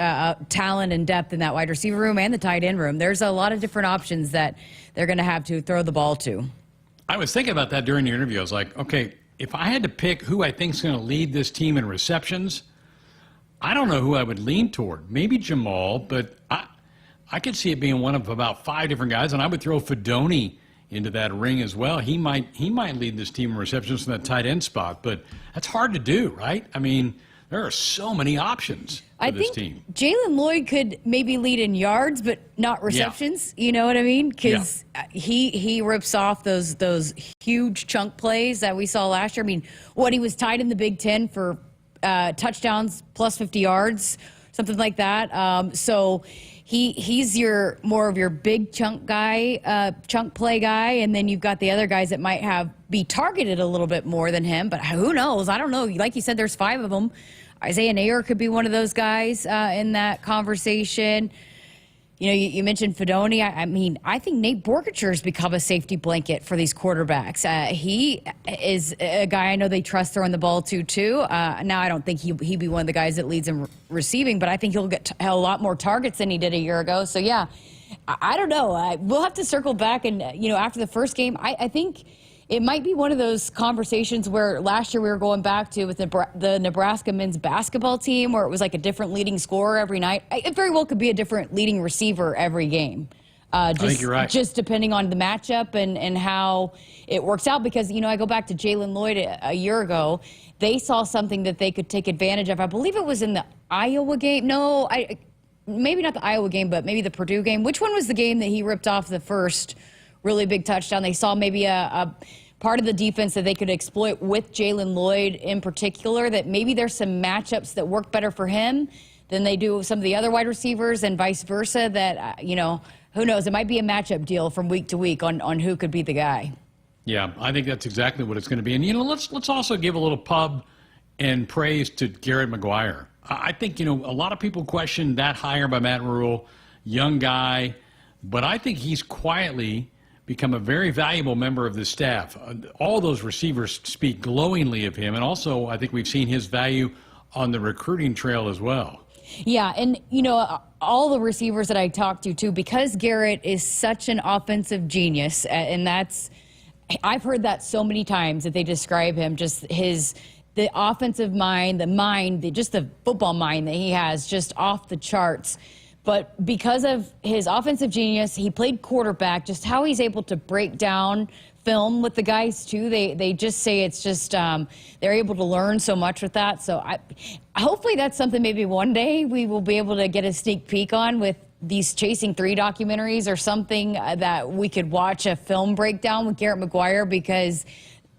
talent and depth in that wide receiver room and the tight end room. There's a lot of different options that they're going to have to throw the ball to. I was thinking about that during the interview. I was like, okay, if I had to pick who I think is going to lead this team in receptions, I don't know who I would lean toward. Maybe Jamal, but I could see it being one of about 5 different guys, and I would throw Fedoni into that ring as well. He might lead this team in receptions from that tight end spot, but that's hard to do, right? I mean, there are so many options for this team. Jaylen Lloyd could maybe lead in yards, but not receptions. Yeah. You know what I mean? Because he rips off those huge chunk plays that we saw last year. I mean, he was tied in the Big Ten for touchdowns plus 50 yards, something like that. So he's more of your big chunk guy, chunk play guy, and then you've got the other guys that might be targeted a little bit more than him. But who knows? I don't know. Like you said, there's 5 of them. Isaiah Nayer could be one of those guys in that conversation. You mentioned Fedoni. I mean, I think Nate Borkacher's become a safety blanket for these quarterbacks. He is a guy I know they trust throwing the ball to, too. Now, I don't think he'd be one of the guys that leads in receiving, but I think he'll get a lot more targets than he did a year ago. So, yeah, I don't know. We'll have to circle back. And, after the first game, I think it might be one of those conversations where last year we were going back to with the Nebraska men's basketball team, where it was like a different leading scorer every night. It very well could be a different leading receiver every game. I think you're right. Just depending on the matchup and how it works out. Because, I go back to Jaylen Lloyd a year ago. They saw something that they could take advantage of. I believe it was in the Iowa game. No, maybe not the Iowa game, but maybe the Purdue game. Which one was the game that he ripped off the first really big touchdown? They saw maybe a part of the defense that they could exploit with Jaylen Lloyd in particular, that maybe there's some matchups that work better for him than they do some of the other wide receivers, and vice versa, that, who knows? It might be a matchup deal from week to week on who could be the guy. Yeah, I think that's exactly what it's going to be. And, let's also give a little pub and praise to Garrett McGuire. I think, a lot of people question that hire by Matt Rule, young guy, but I think he's quietly become a very valuable member of the staff. All those receivers speak glowingly of him, and also I think we've seen his value on the recruiting trail as well. Yeah, and, all the receivers that I talked to, too, because Garrett is such an offensive genius, and I've heard that so many times that they describe him, just the offensive mind, just the football mind that he has, just off the charts. But because of his offensive genius, he played quarterback, just how he's able to break down film with the guys, too. They just say it's just they're able to learn so much with that. So hopefully that's something maybe one day we will be able to get a sneak peek on with these Chasing 3 documentaries, or something that we could watch a film breakdown with Garrett McGuire, because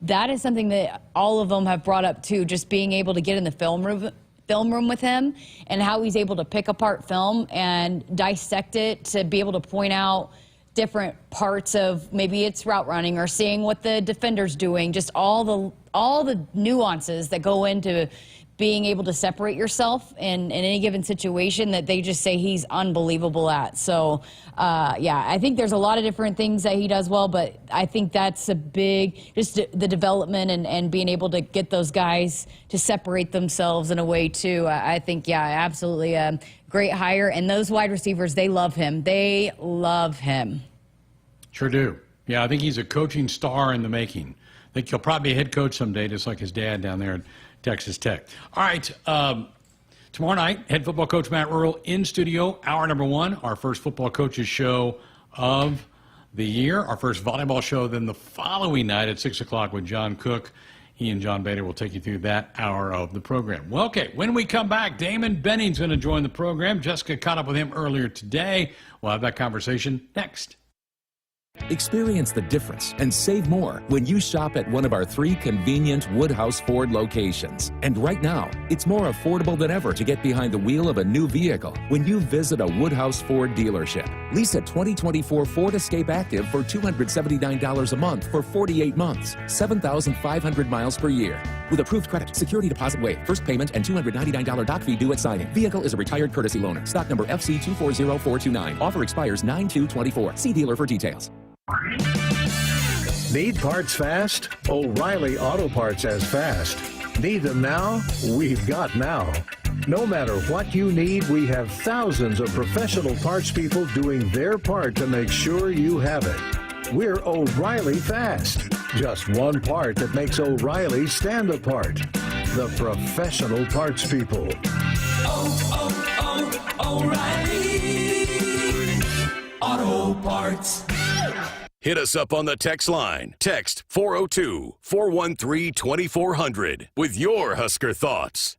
that is something that all of them have brought up, too, just being able to get in the film room with him and how he's able to pick apart film and dissect it to be able to point out different parts of, maybe it's route running or seeing what the defender's doing, just all all the nuances that go into being able to separate yourself in any given situation that they just say he's unbelievable at. So, yeah, I think there's a lot of different things that he does well, but I think that's a big, just the development and being able to get those guys to separate themselves in a way too. I think, yeah, absolutely a great hire. And those wide receivers, they love him. They love him. Sure do. Yeah, I think he's a coaching star in the making. I think he'll probably be a head coach someday, just like his dad down there at Texas Tech. All right, tomorrow night, head football coach Matt Rural in studio, hour number 1, our first football coaches show of the year, our first volleyball show, then the following night at 6 o'clock with John Cook. He and John Bader will take you through that hour of the program. Well, okay, when we come back, Damon Benning's going to join the program. Jessica caught up with him earlier today. We'll have that conversation next. Experience the difference and save more when you shop at one of our 3 convenient Woodhouse Ford locations. And right now, it's more affordable than ever to get behind the wheel of a new vehicle when you visit a Woodhouse Ford dealership. Lease a 2024 Ford Escape Active for $279 a month for 48 months, 7,500 miles per year. With approved credit, security deposit waived, first payment, and $299 doc fee due at signing. Vehicle is a retired courtesy loaner. Stock number FC240429. Offer expires 9/2/24. See dealer for details. Need parts fast? O'Reilly Auto Parts has fast. Need them now? We've got now. No matter what you need, we have thousands of professional parts people doing their part to make sure you have it. We're O'Reilly Fast. Just one part that makes O'Reilly stand apart. The professional parts people. O'Reilly Auto Parts. Hit us up on the text line. Text 402-413-2400 with your Husker thoughts.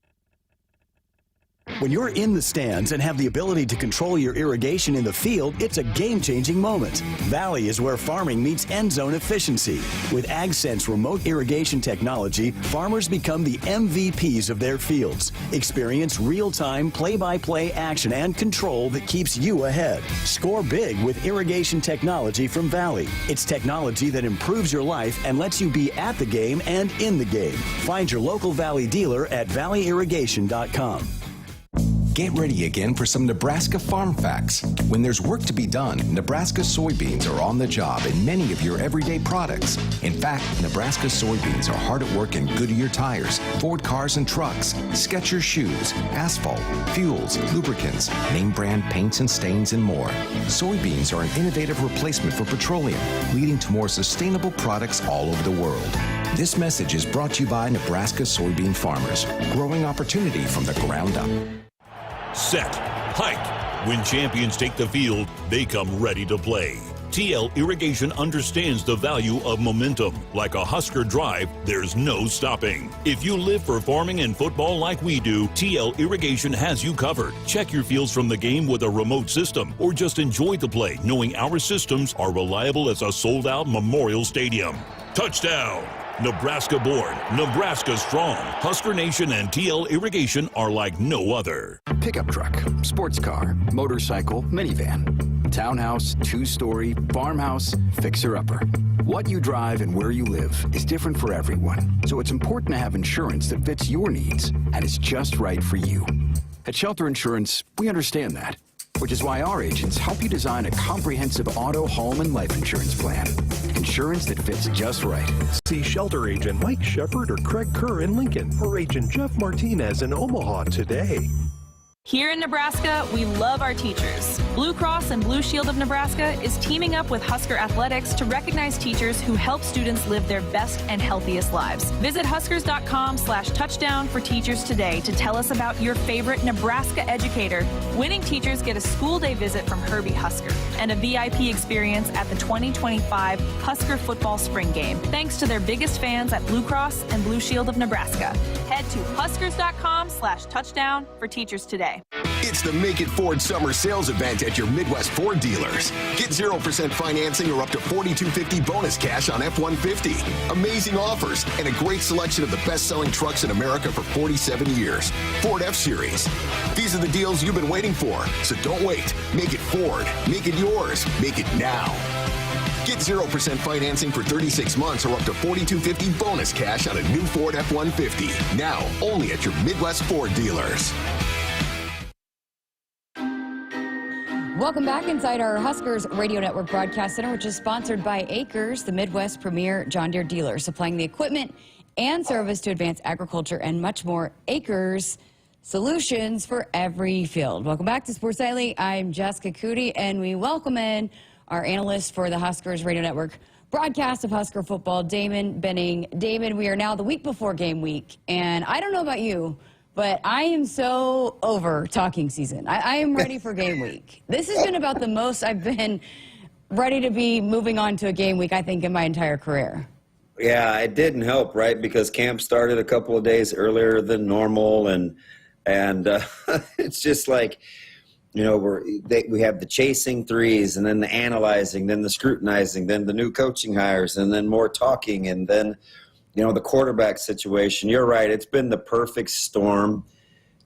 When you're in the stands and have the ability to control your irrigation in the field, it's a game-changing moment. Valley is where farming meets end zone efficiency. With AgSense remote irrigation technology, farmers become the MVPs of their fields. Experience real-time, play-by-play action and control that keeps you ahead. Score big with irrigation technology from Valley. It's technology that improves your life and lets you be at the game and in the game. Find your local Valley dealer at valleyirrigation.com. Get ready again for some Nebraska farm facts. When there's work to be done, Nebraska soybeans are on the job in many of your everyday products. In fact, Nebraska soybeans are hard at work in Goodyear tires, Ford cars and trucks, Skechers shoes, asphalt, fuels, lubricants, name brand paints and stains, and more. Soybeans are an innovative replacement for petroleum, leading to more sustainable products all over the world. This message is brought to you by Nebraska soybean farmers, growing opportunity from the ground up. Set, hike. When champions take the field, they come ready to play. TL Irrigation understands the value of momentum. Like a Husker drive, there's no stopping. If you live for farming and football like we do, TL Irrigation has you covered. Check your fields from the game with a remote system, or just enjoy the play knowing our systems are reliable as a sold-out Memorial Stadium. Touchdown! Nebraska born, Nebraska strong. Husker Nation and TL Irrigation are like no other. Pickup truck, sports car, motorcycle, minivan, townhouse, 2-story, farmhouse, fixer-upper. What you drive and where you live is different for everyone, so it's important to have insurance that fits your needs and is just right for you. At Shelter Insurance, we understand that, which is why our agents help you design a comprehensive auto, home, and life insurance plan. Insurance that fits just right. See Shelter Agent Mike Shepard or Craig Kerr in Lincoln, or Agent Jeff Martinez in Omaha today. Here in Nebraska, we love our teachers. Blue Cross and Blue Shield of Nebraska is teaming up with Husker Athletics to recognize teachers who help students live their best and healthiest lives. Visit huskers.com/touchdown for teachers today to tell us about your favorite Nebraska educator. Winning teachers get a school day visit from Herbie Husker and a VIP experience at the 2025 Husker football spring game, thanks to their biggest fans at Blue Cross and Blue Shield of Nebraska. Head to huskers.com/touchdown for teachers today. It's the Make It Ford Summer Sales Event at your Midwest Ford dealers. Get 0% financing or up to $4,250 bonus cash on F-150. Amazing offers and a great selection of the best-selling trucks in America for 47 years. Ford F-Series. These are the deals you've been waiting for, so don't wait. Make it Ford. Make it yours. Make it now. Get 0% financing for 36 months or up to $4,250 bonus cash on a new Ford F-150. Now, only at your Midwest Ford dealers. Welcome back inside our Huskers Radio Network Broadcast Center, which is sponsored by Akrs, the Midwest premier John Deere dealer, supplying the equipment and service to advance agriculture and much more. Akrs, solutions for every field. Welcome back to Sports Nightly. I'm Jessica Coody, and we welcome in our analyst for the Huskers Radio Network broadcast of Husker football, Damon Benning. Damon, we are now the week before game week, and I don't know about you, but I am so over talking season. I am ready for game week. This has been about the most I've been ready to be moving on to a game week, I think, in my entire career. Yeah, it didn't help, right? Because camp started a couple of days earlier than normal, and it's just like, you know, we have the chasing threes, and then the analyzing, then the scrutinizing, then the new coaching hires, and then more talking, and then, you know, the quarterback situation. You're right. It's been the perfect storm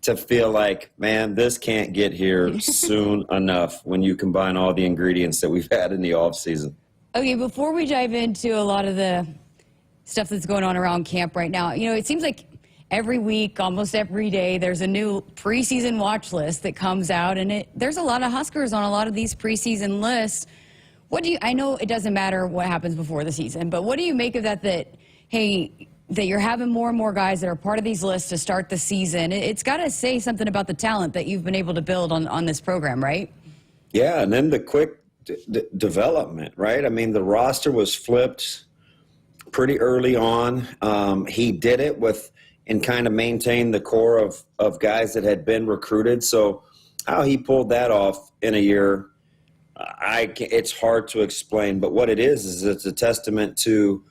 to feel like, man, this can't get here soon enough when you combine all the ingredients that we've had in the offseason. Okay, before we dive into a lot of the stuff that's going on around camp right now, you know, it seems like every week, almost every day, there's a new preseason watch list that comes out, and there's a lot of Huskers on a lot of these preseason lists. I know it doesn't matter what happens before the season, but what do you make of that, hey, that you're having more and more guys that are part of these lists to start the season? It's got to say something about the talent that you've been able to build on this program, right? Yeah, and then the quick development, right? I mean, the roster was flipped pretty early on. He did it and kind of maintained the core of guys that had been recruited. So how he pulled that off in a year, it's hard to explain. But what it is it's a testament to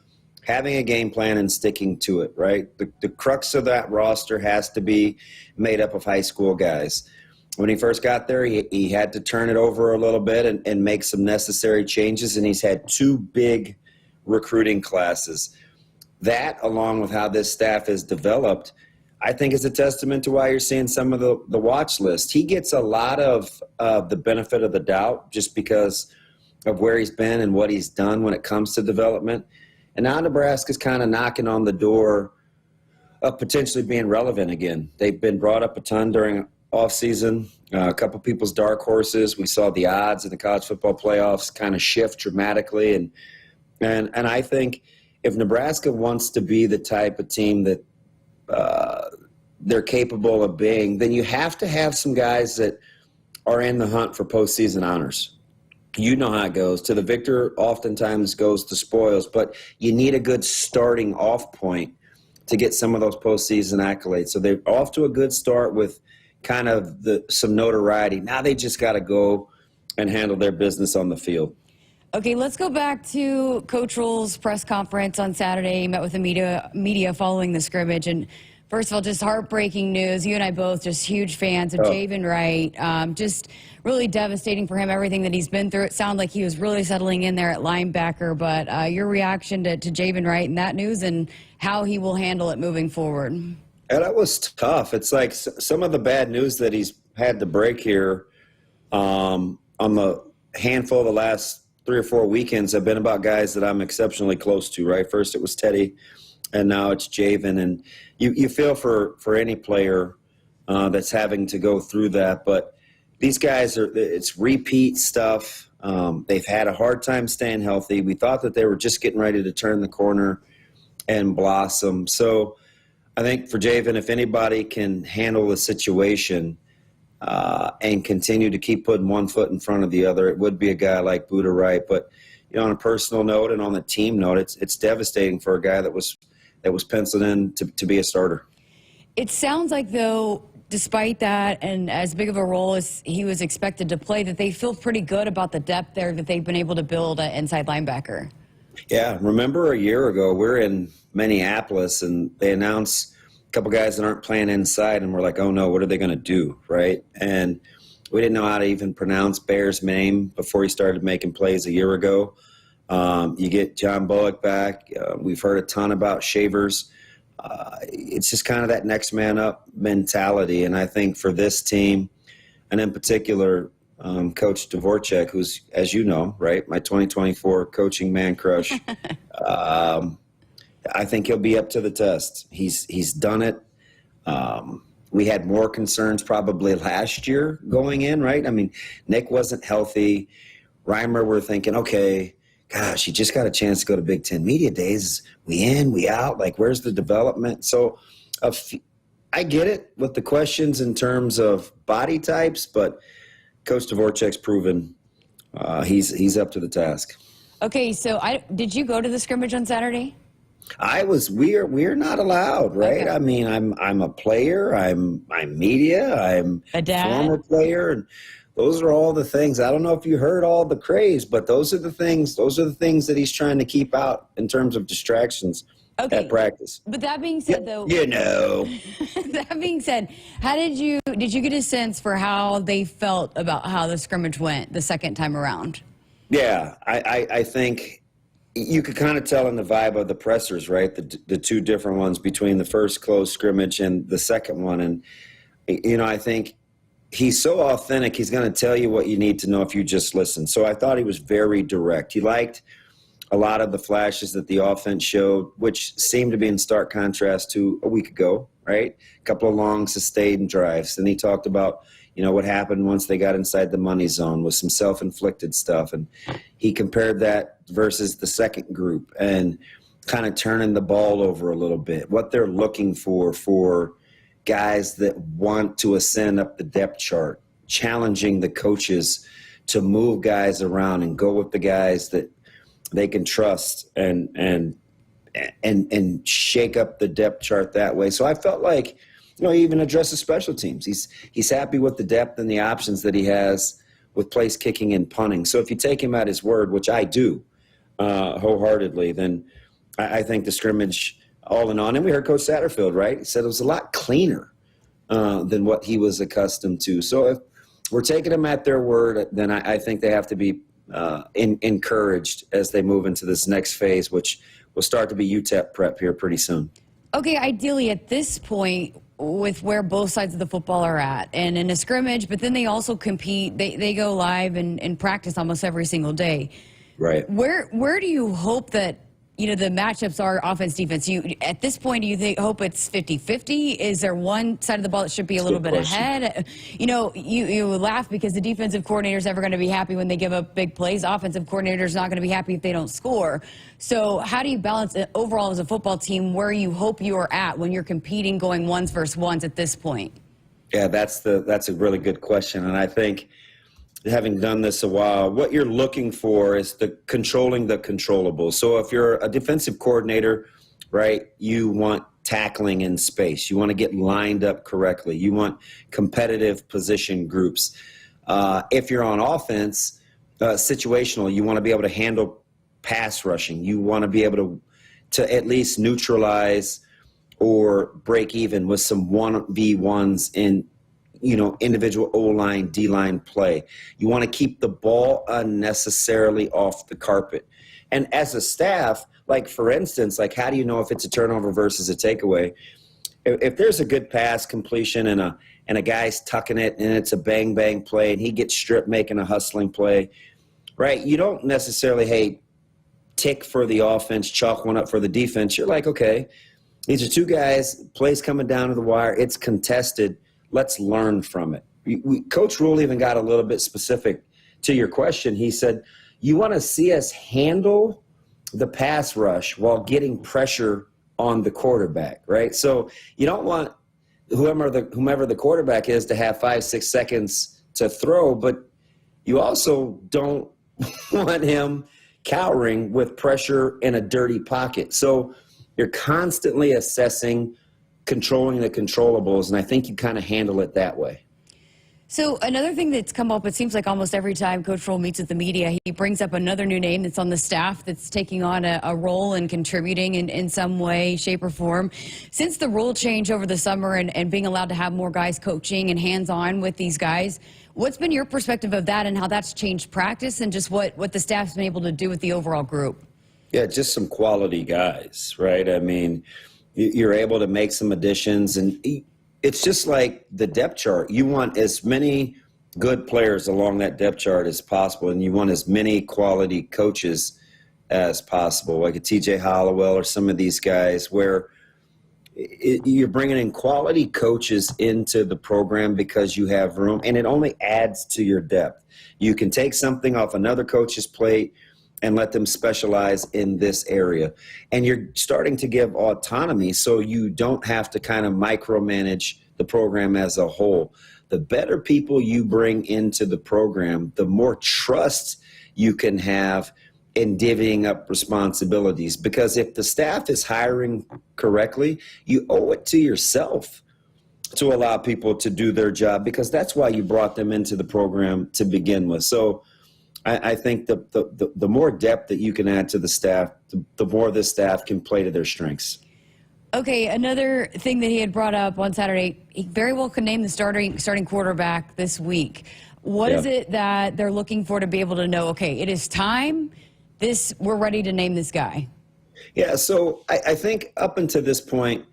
having a game plan and sticking to it, right? The crux of that roster has to be made up of high school guys. When he first got there, he had to turn it over a little bit and make some necessary changes, and he's had 2 big recruiting classes. That, along with how this staff is developed, I think is a testament to why you're seeing some of the watch list. He gets a lot of the benefit of the doubt just because of where he's been and what he's done when it comes to development. And now Nebraska's kind of knocking on the door of potentially being relevant again. They've been brought up a ton during offseason. A couple people's dark horses. We saw the odds in the college football playoffs kind of shift dramatically. And I think if Nebraska wants to be the type of team that they're capable of being, then you have to have some guys that are in the hunt for postseason honors. You know how it goes. To the victor oftentimes goes the spoils, but you need a good starting off point to get some of those postseason accolades. So they're off to a good start with kind of some notoriety. Now they just got to go and handle their business on the field. Okay, let's go back to Coach Rule's press conference on Saturday. He met with the media following the scrimmage. And first of all, just heartbreaking news. You and I both just huge fans of Jaylen Lloyd. Just really devastating for him, everything that he's been through. It sounded like he was really settling in there at linebacker. But your reaction to Jaylen Lloyd and that news and how he will handle it moving forward? Yeah, that was tough. It's like some of the bad news that he's had to break here on the handful of the last 3 or 4 weekends have been about guys that I'm exceptionally close to, right? First it was Teddy, and now it's Jaylen. And you feel for any player that's having to go through that. But these guys, it's repeat stuff. They've had a hard time staying healthy. We thought that they were just getting ready to turn the corner and blossom. So I think for Jaylen, if anybody can handle the situation and continue to keep putting one foot in front of the other, it would be a guy like Buda Wright. But you know, on a personal note and on the team note, it's devastating for a guy that was penciled in to be a starter. It sounds like, though, despite that and as big of a role as he was expected to play, that they feel pretty good about the depth there that they've been able to build at inside linebacker. Yeah, remember a year ago, we're in Minneapolis, and they announced a couple guys that aren't playing inside, and we're like, oh, no, what are they going to do, right? And we didn't know how to even pronounce Bear's name before he started making plays a year ago. You get John Bullock back. We've heard a ton about Shavers. It's just kind of that next man up mentality. And I think for this team, and in particular Coach Dvorak, who's, as you know, right, my 2024 coaching man crush. I think he'll be up to the test. He's done it. We had more concerns probably last year going in, right? I mean, Nick wasn't healthy. Reimer, we're thinking, okay, gosh, he just got a chance to go to Big Ten Media Days. We in, we out? Like, where's the development? So I get it with the questions in terms of body types, but Coach Dvorak's proven he's up to the task. Okay, so did you go to the scrimmage on Saturday? We're not allowed, right? Okay. I mean, I'm a player, I'm media, I'm a dad, former player, and those are all the things. I don't know if you heard all the craze, but those are the things that he's trying to keep out in terms of distractions at practice. But that being said, though, that being said, how did you get a sense for how they felt about how the scrimmage went the second time around? Yeah, I think you could kind of tell in the vibe of the pressers, right? The two different ones between the first close scrimmage and the second one. And, I think he's so authentic, he's going to tell you what you need to know if you just listen. So I thought he was very direct. He liked a lot of the flashes that the offense showed, which seemed to be in stark contrast to a week ago, right? A couple of long sustained drives. And he talked about, what happened once they got inside the money zone with some self-inflicted stuff. And he compared that versus the second group and kind of turning the ball over a little bit, what they're looking for guys that want to ascend up the depth chart, challenging the coaches to move guys around and go with the guys that they can trust and shake up the depth chart that way. So I felt like, he even addresses special teams. He's happy with the depth and the options that he has with place kicking and punting. So if you take him at his word, which I do wholeheartedly, then I think the scrimmage all in all. And we heard Coach Satterfield, right? He said it was a lot cleaner than what he was accustomed to. So if we're taking them at their word, then I think they have to be encouraged as they move into this next phase, which will start to be UTEP prep here pretty soon. Okay, ideally at this point, with where both sides of the football are at, and in a scrimmage, but then they also compete. They go live and practice almost every single day. Right. Where do you hope that the matchups are offense, defense? At this point, do you hope it's 50-50? Is there one side of the ball that should be a little bit ahead? You laugh because the defensive coordinator is never going to be happy when they give up big plays. Offensive coordinator is not going to be happy if they don't score. So how do you balance it overall as a football team where you hope you are at when you're competing going ones versus ones at this point? Yeah, that's a really good question. And I think having done this a while, what you're looking for is controlling the controllables. So if you're a defensive coordinator, right, you want tackling in space. You want to get lined up correctly. You want competitive position groups. If you're on offense, situational, you want to be able to handle pass rushing. You want to be able to at least neutralize or break even with some 1v1s in individual O-line, D-line play. You want to keep the ball unnecessarily off the carpet. And as a staff, like for instance, like how do you know if it's a turnover versus a takeaway? If there's a good pass completion and a guy's tucking it and it's a bang-bang play and he gets stripped making a hustling play, right? You don't necessarily, tick for the offense, chalk one up for the defense. You're like, okay, these are two guys, plays coming down to the wire, it's contested. Let's learn from it. Coach Rule even got a little bit specific to your question. He said, you want to see us handle the pass rush while getting pressure on the quarterback, right? So you don't want whomever the quarterback is to have 5-6 seconds to throw, but you also don't want him cowering with pressure in a dirty pocket. So you're constantly assessing, controlling the controllables, and I think you kind of handle it that way. So another thing that's come up, it seems like almost every time Coach Rule meets with the media, he brings up another new name that's on the staff that's taking on a role and contributing in some way, shape, or form. Since the rule change over the summer and being allowed to have more guys coaching and hands-on with these guys, what's been your perspective of that and how that's changed practice and just what the staff's been able to do with the overall group? Yeah, just some quality guys, right? I mean, you're able to make some additions, and it's just like the depth chart. You want as many good players along that depth chart as possible, and you want as many quality coaches as possible, like a TJ Hollowell or some of these guys, where you're bringing in quality coaches into the program because you have room, and it only adds to your depth. You can take something off another coach's plate and let them specialize in this area. And you're starting to give autonomy so you don't have to kind of micromanage the program as a whole. The better people you bring into the program, the more trust you can have in divvying up responsibilities. Because if the staff is hiring correctly, you owe it to yourself to allow people to do their job, because that's why you brought them into the program to begin with. So I think the more depth that you can add to the staff, the more the staff can play to their strengths. Okay, another thing that he had brought up on Saturday, he very well could name the starting quarterback this week. What is it that they're looking for to be able to know, okay, it is time, we're ready to name this guy? Yeah, so I think up until this point,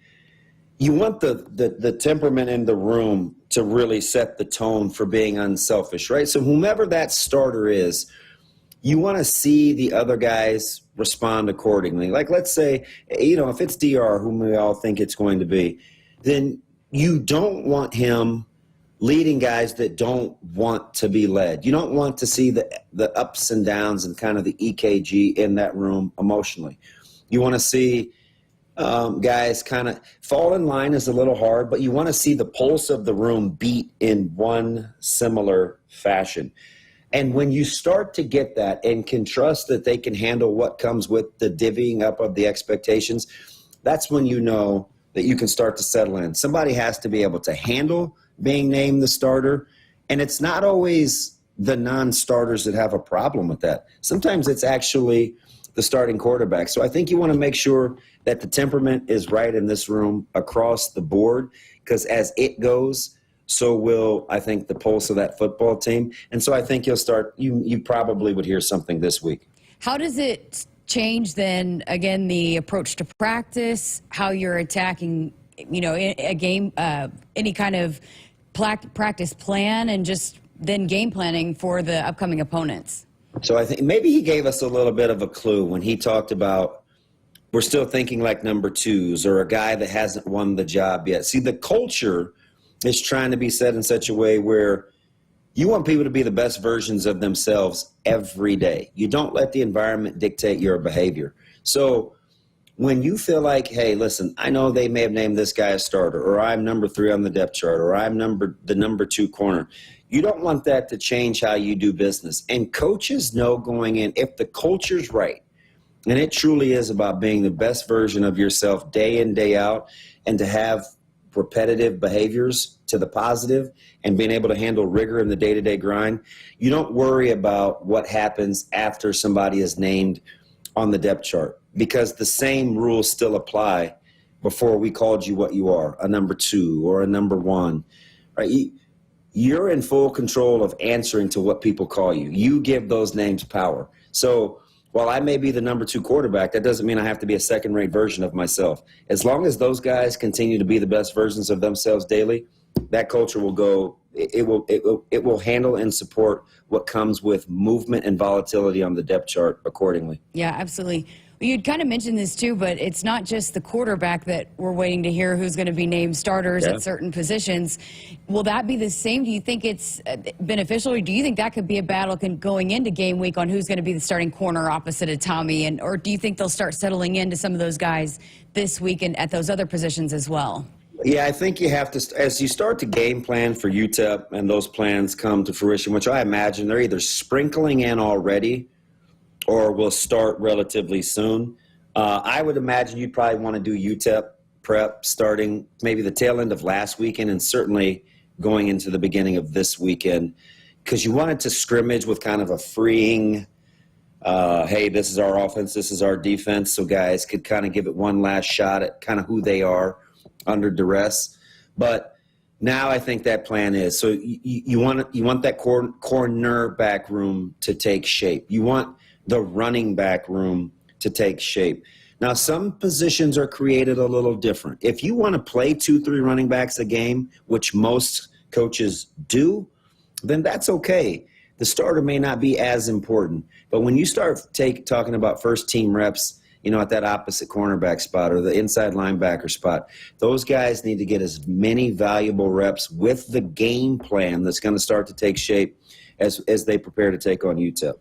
you want the temperament in the room to really set the tone for being unselfish, right? So whomever that starter is, you want to see the other guys respond accordingly. Like, let's say, if it's DR, whom we all think it's going to be, then you don't want him leading guys that don't want to be led. You don't want to see the ups and downs and kind of the EKG in that room emotionally. You want to see guys kind of fall in line is a little hard, but you want to see the pulse of the room beat in one similar fashion. And when you start to get that and can trust that they can handle what comes with the divvying up of the expectations, that's when you know that you can start to settle in. Somebody has to be able to handle being named the starter, and it's not always the non-starters that have a problem with that. Sometimes it's actually the starting quarterback. So I think you want to make sure that the temperament is right in this room across the board, because as it goes, so will, I think, the pulse of that football team. And so I think you probably would hear something this week. How does it change then, again, the approach to practice, how you're attacking, a game, any kind of practice plan, and just then game planning for the upcoming opponents? So I think maybe he gave us a little bit of a clue when he talked about we're still thinking like number twos or a guy that hasn't won the job yet. See, the culture is trying to be set in such a way where you want people to be the best versions of themselves every day. You don't let the environment dictate your behavior. So when you feel like, hey, listen, I know they may have named this guy a starter, or I'm number 3 on the depth chart, or I'm the number 2 corner, you don't want that to change how you do business. And coaches know going in, if the culture's right, and it truly is about being the best version of yourself day in, day out, and to have repetitive behaviors to the positive and being able to handle rigor in the day-to-day grind, you don't worry about what happens after somebody is named on the depth chart, because the same rules still apply before we called you what you are, a number 2 or a number 1, right? You're in full control of answering to what people call you. You give those names power. So while I may be the number 2 quarterback, that doesn't mean I have to be a second-rate version of myself. As long as those guys continue to be the best versions of themselves daily, that culture will go. It will handle and support what comes with movement and volatility on the depth chart accordingly. Yeah, absolutely. Well, you'd kind of mentioned this too, but it's not just the quarterback that we're waiting to hear who's going to be named starters at certain positions. Will that be the same? Do you think it's beneficial, or do you think that could be a battle going into game week on who's going to be the starting corner opposite of Tommy? Or do you think they'll start settling into some of those guys this week and at those other positions as well? Yeah, I think you have to, as you start to game plan for UTEP and those plans come to fruition, which I imagine they're either sprinkling in already or will start relatively soon. I would imagine you'd probably want to do UTEP prep starting maybe the tail end of last weekend and certainly going into the beginning of this weekend, because you wanted to scrimmage with kind of a freeing, hey, this is our offense, this is our defense, so guys could kind of give it one last shot at kind of who they are under duress. But now I think that plan is, so you want that corner back room to take shape. You want the running back room to take shape. Now, some positions are created a little different. If you want to play 2-3 running backs a game, which most coaches do, then that's okay. The starter may not be as important. But when you start talking about first-team reps, at that opposite cornerback spot or the inside linebacker spot, those guys need to get as many valuable reps with the game plan that's going to start to take shape as they prepare to take on UTEP.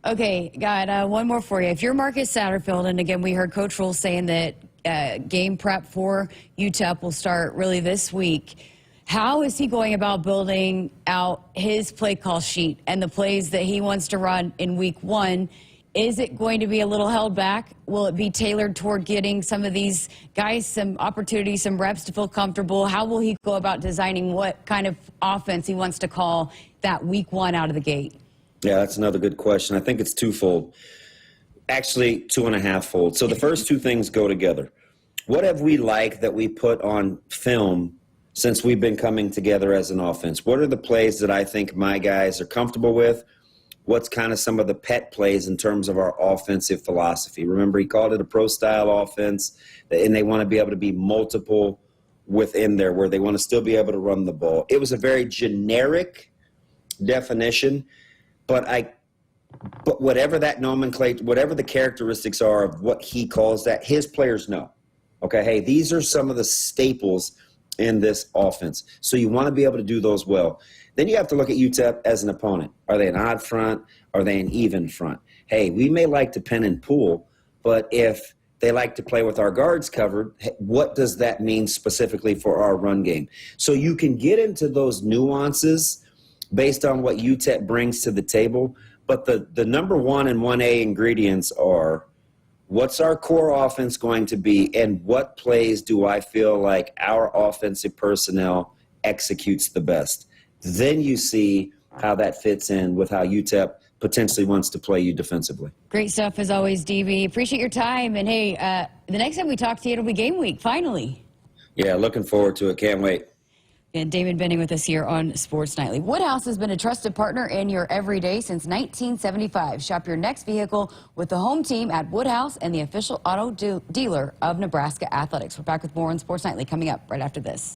Okay, got one more for you. If you're Marcus Satterfield, and again, we heard Coach Rule saying that game prep for UTEP will start really this week, how is he going about building out his play call sheet and the plays that he wants to run in week 1? Is it going to be a little held back? Will it be tailored toward getting some of these guys some opportunities, some reps to feel comfortable? How will he go about designing what kind of offense he wants to call that week 1 out of the gate? Yeah, that's another good question. I think it's twofold. Actually, 2.5-fold. So the first two things go together. What have we liked that we put on film since we've been coming together as an offense? What are the plays that I think my guys are comfortable with? What's kind of some of the pet plays in terms of our offensive philosophy? Remember, he called it a pro-style offense, and they want to be able to be multiple within there where they want to still be able to run the ball. It was a very generic definition, but whatever that nomenclature, whatever the characteristics are of what he calls that, his players know. Okay, hey, these are some of the staples in this offense. So you want to be able to do those well. Then you have to look at UTEP as an opponent. Are they an odd front? Are they an even front? Hey, we may like to pin and pull, but if they like to play with our guards covered, what does that mean specifically for our run game? So you can get into those nuances based on what UTEP brings to the table, but the number 1 and 1A ingredients are, what's our core offense going to be, and what plays do I feel like our offensive personnel executes the best? Then you see how that fits in with how UTEP potentially wants to play you defensively. Great stuff as always, DB. Appreciate your time. And hey, the next time we talk to you, it'll be game week, finally. Yeah, looking forward to it. Can't wait. And Damon Benning with us here on Sports Nightly. Woodhouse has been a trusted partner in your everyday since 1975. Shop your next vehicle with the home team at Woodhouse and the official auto dealer of Nebraska Athletics. We're back with more on Sports Nightly coming up right after this.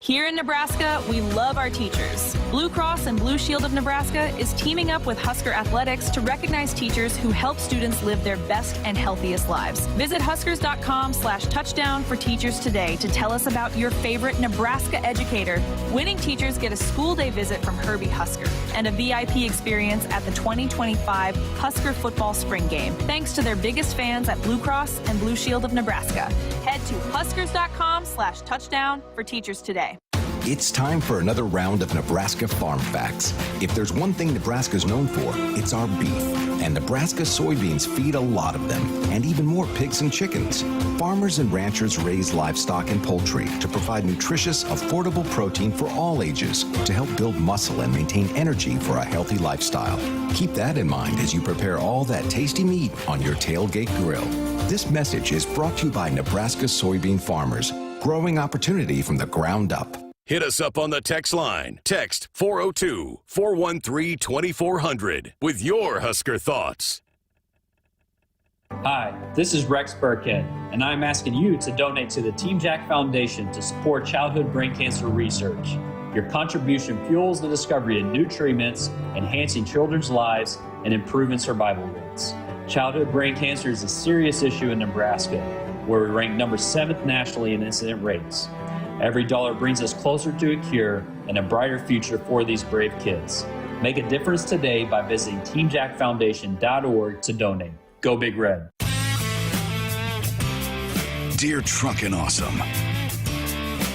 Here in Nebraska, we love our teachers. Blue Cross and Blue Shield of Nebraska is teaming up with Husker Athletics to recognize teachers who help students live their best and healthiest lives. Visit huskers.com/touchdown for teachers today to tell us about your favorite Nebraska educator. Winning teachers get a school day visit from Herbie Husker and a VIP experience at the 2025 Husker football spring game, thanks to their biggest fans at Blue Cross and Blue Shield of Nebraska. Head to huskers.com/touchdown for teachers today. It's time for another round of Nebraska Farm Facts. If there's one thing Nebraska's known for, it's our beef. And Nebraska soybeans feed a lot of them, and even more pigs and chickens. Farmers and ranchers raise livestock and poultry to provide nutritious, affordable protein for all ages to help build muscle and maintain energy for a healthy lifestyle. Keep that in mind as you prepare all that tasty meat on your tailgate grill. This message is brought to you by Nebraska soybean farmers, growing opportunity from the ground up. Hit us up on the text line. Text 402-413-2400 with your Husker thoughts. Hi, this is Rex Burkhead, and I'm asking you to donate to the Team Jack Foundation to support childhood brain cancer research. Your contribution fuels the discovery of new treatments, enhancing children's lives and improving survival rates. Childhood brain cancer is a serious issue in Nebraska, where we rank number 7th nationally in incident rates. Every dollar brings us closer to a cure and a brighter future for these brave kids. Make a difference today by visiting teamjackfoundation.org to donate. Go Big Red. Dear Truckin' Awesome.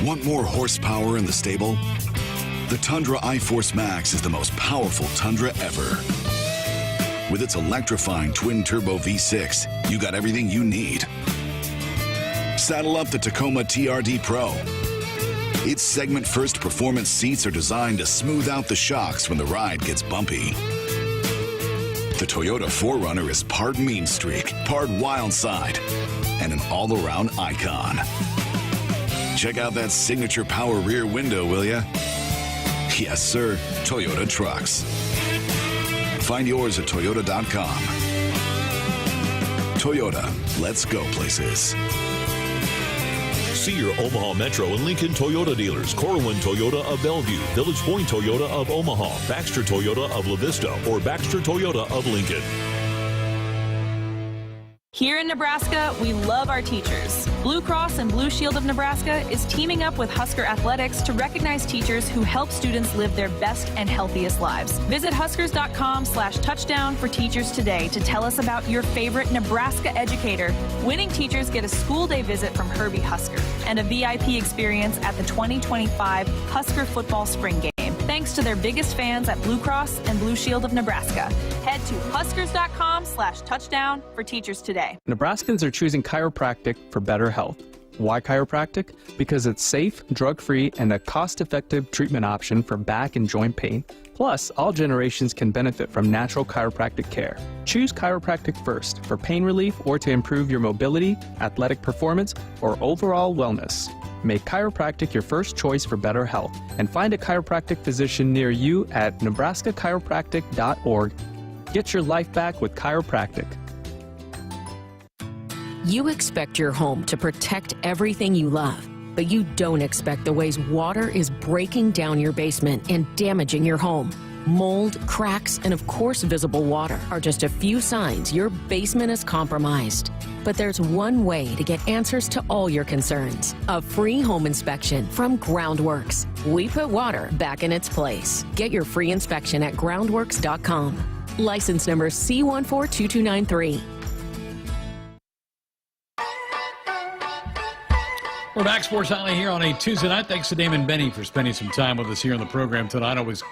Want more horsepower in the stable? The Tundra iForce Max is the most powerful Tundra ever. With its electrifying twin-turbo V6, you got everything you need. Saddle up the Tacoma TRD Pro. Its segment-first performance seats are designed to smooth out the shocks when the ride gets bumpy. The Toyota 4Runner is part mean streak, part wild side, and an all-around icon. Check out that signature power rear window, will ya? Yes, sir, Toyota trucks. Find yours at toyota.com. Toyota, let's go places. See your Omaha Metro and Lincoln Toyota dealers. Corwin Toyota of Bellevue, Village Point Toyota of Omaha, Baxter Toyota of La Vista, or Baxter Toyota of Lincoln. Here in Nebraska, we love our teachers. Blue Cross and Blue Shield of Nebraska is teaming up with Husker Athletics to recognize teachers who help students live their best and healthiest lives. Visit huskers.com/touchdown for teachers today to tell us about your favorite Nebraska educator. Winning teachers get a school day visit from Herbie Husker and a VIP experience at the 2025 Husker football spring game. Thanks to their biggest fans at Blue Cross and Blue Shield of Nebraska. Head to huskers.com/touchdown for teachers today. Nebraskans are choosing chiropractic for better health. Why chiropractic? Because it's safe, drug-free, and a cost-effective treatment option for back and joint pain. Plus, all generations can benefit from natural chiropractic care. Choose chiropractic first for pain relief or to improve your mobility, athletic performance, or overall wellness. Make chiropractic your first choice for better health and find a chiropractic physician near you at nebraska-chiropractic.org. Get your life back with chiropractic. You expect your home to protect everything you love, but you don't expect the ways water is breaking down your basement and damaging your home. Mold, cracks, and of course visible water are just a few signs your basement is compromised. But there's one way to get answers to all your concerns. A free home inspection from Groundworks. We put water back in its place. Get your free inspection at groundworks.com. License number C142293. We're back, Sports Nightly, here on a Tuesday night. Thanks to Damon Benning for spending some time with us here on the program tonight. Always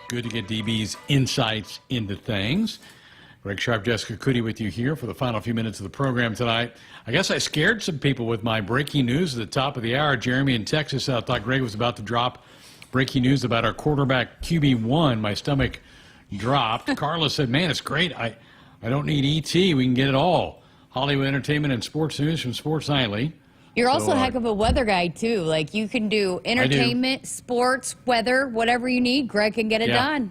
good to get DB's insights into things. Greg Sharpe, Jessica Coody with you here for the final few minutes of the program tonight. I guess I scared some people with my breaking news at the top of the hour. Jeremy in Texas, I thought Greg was about to drop breaking news about our quarterback QB1. My stomach dropped. Carla said, man, it's great. I don't need ET. We can get it all. Hollywood entertainment and sports news from Sports Nightly. You're also a heck of a weather guy, too. Like, you can do entertainment, sports, weather, whatever you need. Greg can get it done.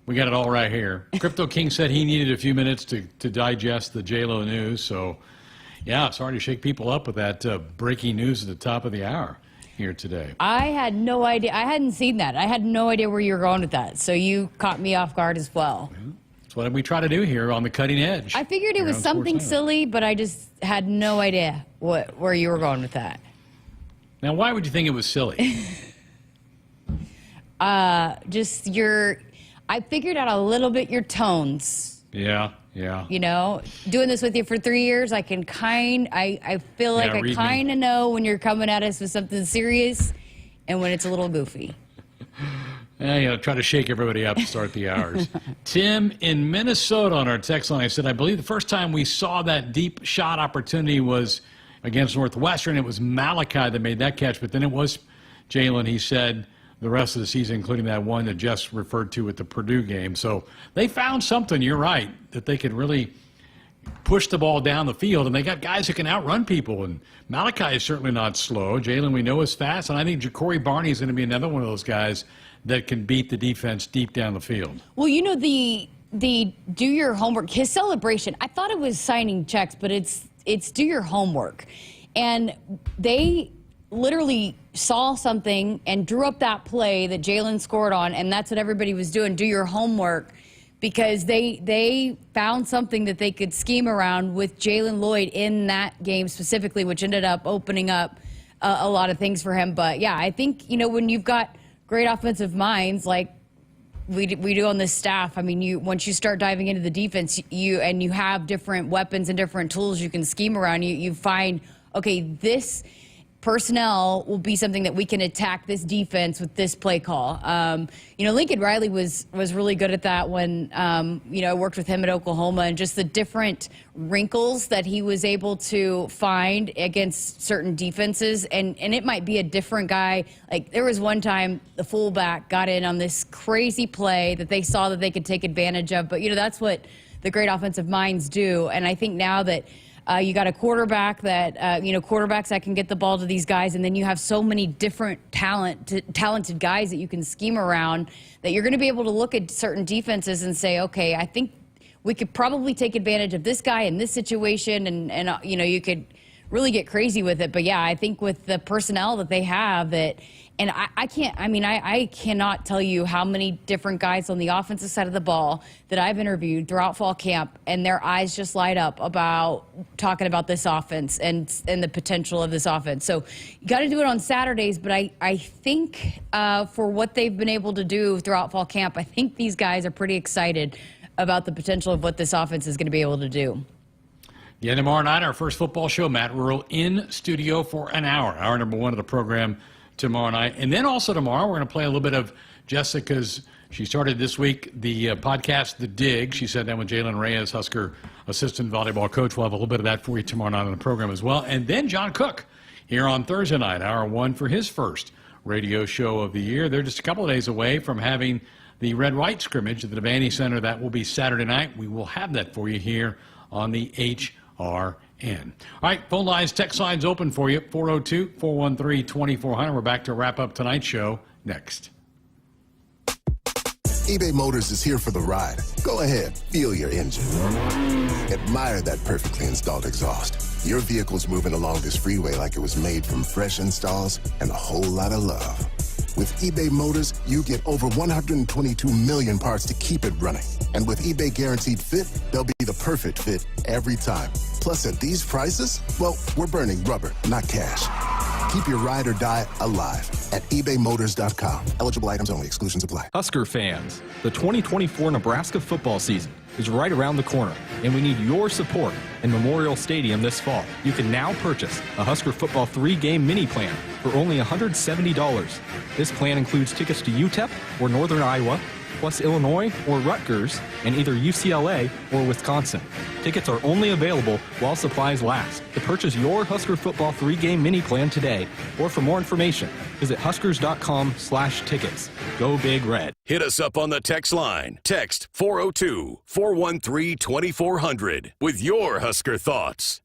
We got it all right here. Crypto King said he needed a few minutes to digest the J-Lo news. So, yeah, sorry to shake people up with that breaking news at the top of the hour here today. I had no idea. I hadn't seen that. I had no idea where you were going with that. So you caught me off guard as well. That's what we try to do here on the cutting edge. I figured it was something silly, but I just had no idea where you were going with that. Now, why would you think it was silly? I figured out a little bit your tones. Yeah. You know, doing this with you for 3 years, I feel like I kind of know when you're coming at us with something serious and when it's a little goofy. Yeah, try to shake everybody up to start the hours. Tim in Minnesota on our text line, I said, I believe the first time we saw that deep shot opportunity was against Northwestern. It was Malachi that made that catch, but then it was Jaylen, he said, the rest of the season, including that one that Jess referred to at the Purdue game. So they found something, you're right, that they could really push the ball down the field, and they got guys who can outrun people, and Malachi is certainly not slow. Jaylen, we know, is fast, and I think Ja'Cory Barney is going to be another one of those guys that can beat the defense deep down the field. Well, you know, the do your homework, his celebration, I thought it was signing checks, but it's do your homework. And they literally saw something and drew up that play that Jaylen scored on, and that's what everybody was doing, do your homework, because they found something that they could scheme around with Jaylen Lloyd in that game specifically, which ended up opening up a lot of things for him. But, yeah, I think, you know, when you've got great offensive minds like we do on this staff, I mean, once you start diving into the defense, you have different weapons and different tools you can scheme around, you find, okay, this personnel will be something that we can attack this defense with this play call. You know, Lincoln Riley was really good at that when, you know, I worked with him at Oklahoma, and just the different wrinkles that he was able to find against certain defenses. And it might be a different guy. Like, there was one time the fullback got in on this crazy play that they saw that they could take advantage of. But, you know, that's what the great offensive minds do. And I think now that you got a quarterback that, you know, quarterbacks that can get the ball to these guys, and then you have so many different talented guys that you can scheme around, that you're going to be able to look at certain defenses and say, okay, I think we could probably take advantage of this guy in this situation, and you know, you could really get crazy with it. But yeah, I think with the personnel that they have, and I cannot tell you how many different guys on the offensive side of the ball that I've interviewed throughout fall camp, and their eyes just light up about talking about this offense and the potential of this offense. So you got to do it on Saturdays, but I think for what they've been able to do throughout fall camp, I think these guys are pretty excited about the potential of what this offense is going to be able to do. Yeah, tomorrow night, our first football show, Matt Rural in studio for an hour number one of the program tomorrow night. And then also tomorrow, we're going to play a little bit of Jessica's, she started this week, the podcast, The Dig. She sat down with Jaylen Reyes, Husker assistant volleyball coach. We'll have a little bit of that for you tomorrow night on the program as well. And then John Cook here on Thursday night, hour one, for his first radio show of the year. They're just a couple of days away from having the red-white scrimmage at the Devaney Center. That will be Saturday night. We will have that for you here on the HRN. All right, phone lines, text lines open for you, 402-413-2400. We're back to wrap up tonight's show next. eBay Motors is here for the ride. Go ahead, feel your engine. Admire that perfectly installed exhaust. Your vehicle's moving along this freeway like it was made from fresh installs and a whole lot of love. With eBay Motors, you get over 122 million parts to keep it running. And with eBay Guaranteed Fit, they'll be the perfect fit every time. Plus, at these prices, well, we're burning rubber, not cash. Keep your ride or die alive at ebaymotors.com. Eligible items only. Exclusions apply. Husker fans, the 2024 Nebraska football season is right around the corner, and we need your support in Memorial Stadium this fall. You can now purchase a Husker football 3-game mini plan for only $170. This plan includes tickets to UTEP or Northern Iowa, plus Illinois or Rutgers, and either UCLA or Wisconsin. Tickets are only available while supplies last. To purchase your Husker football 3-game mini plan today, or for more information, visit huskers.com/tickets. Go Big Red. Hit us up on the text line. Text 402-413-2400 with your Husker thoughts.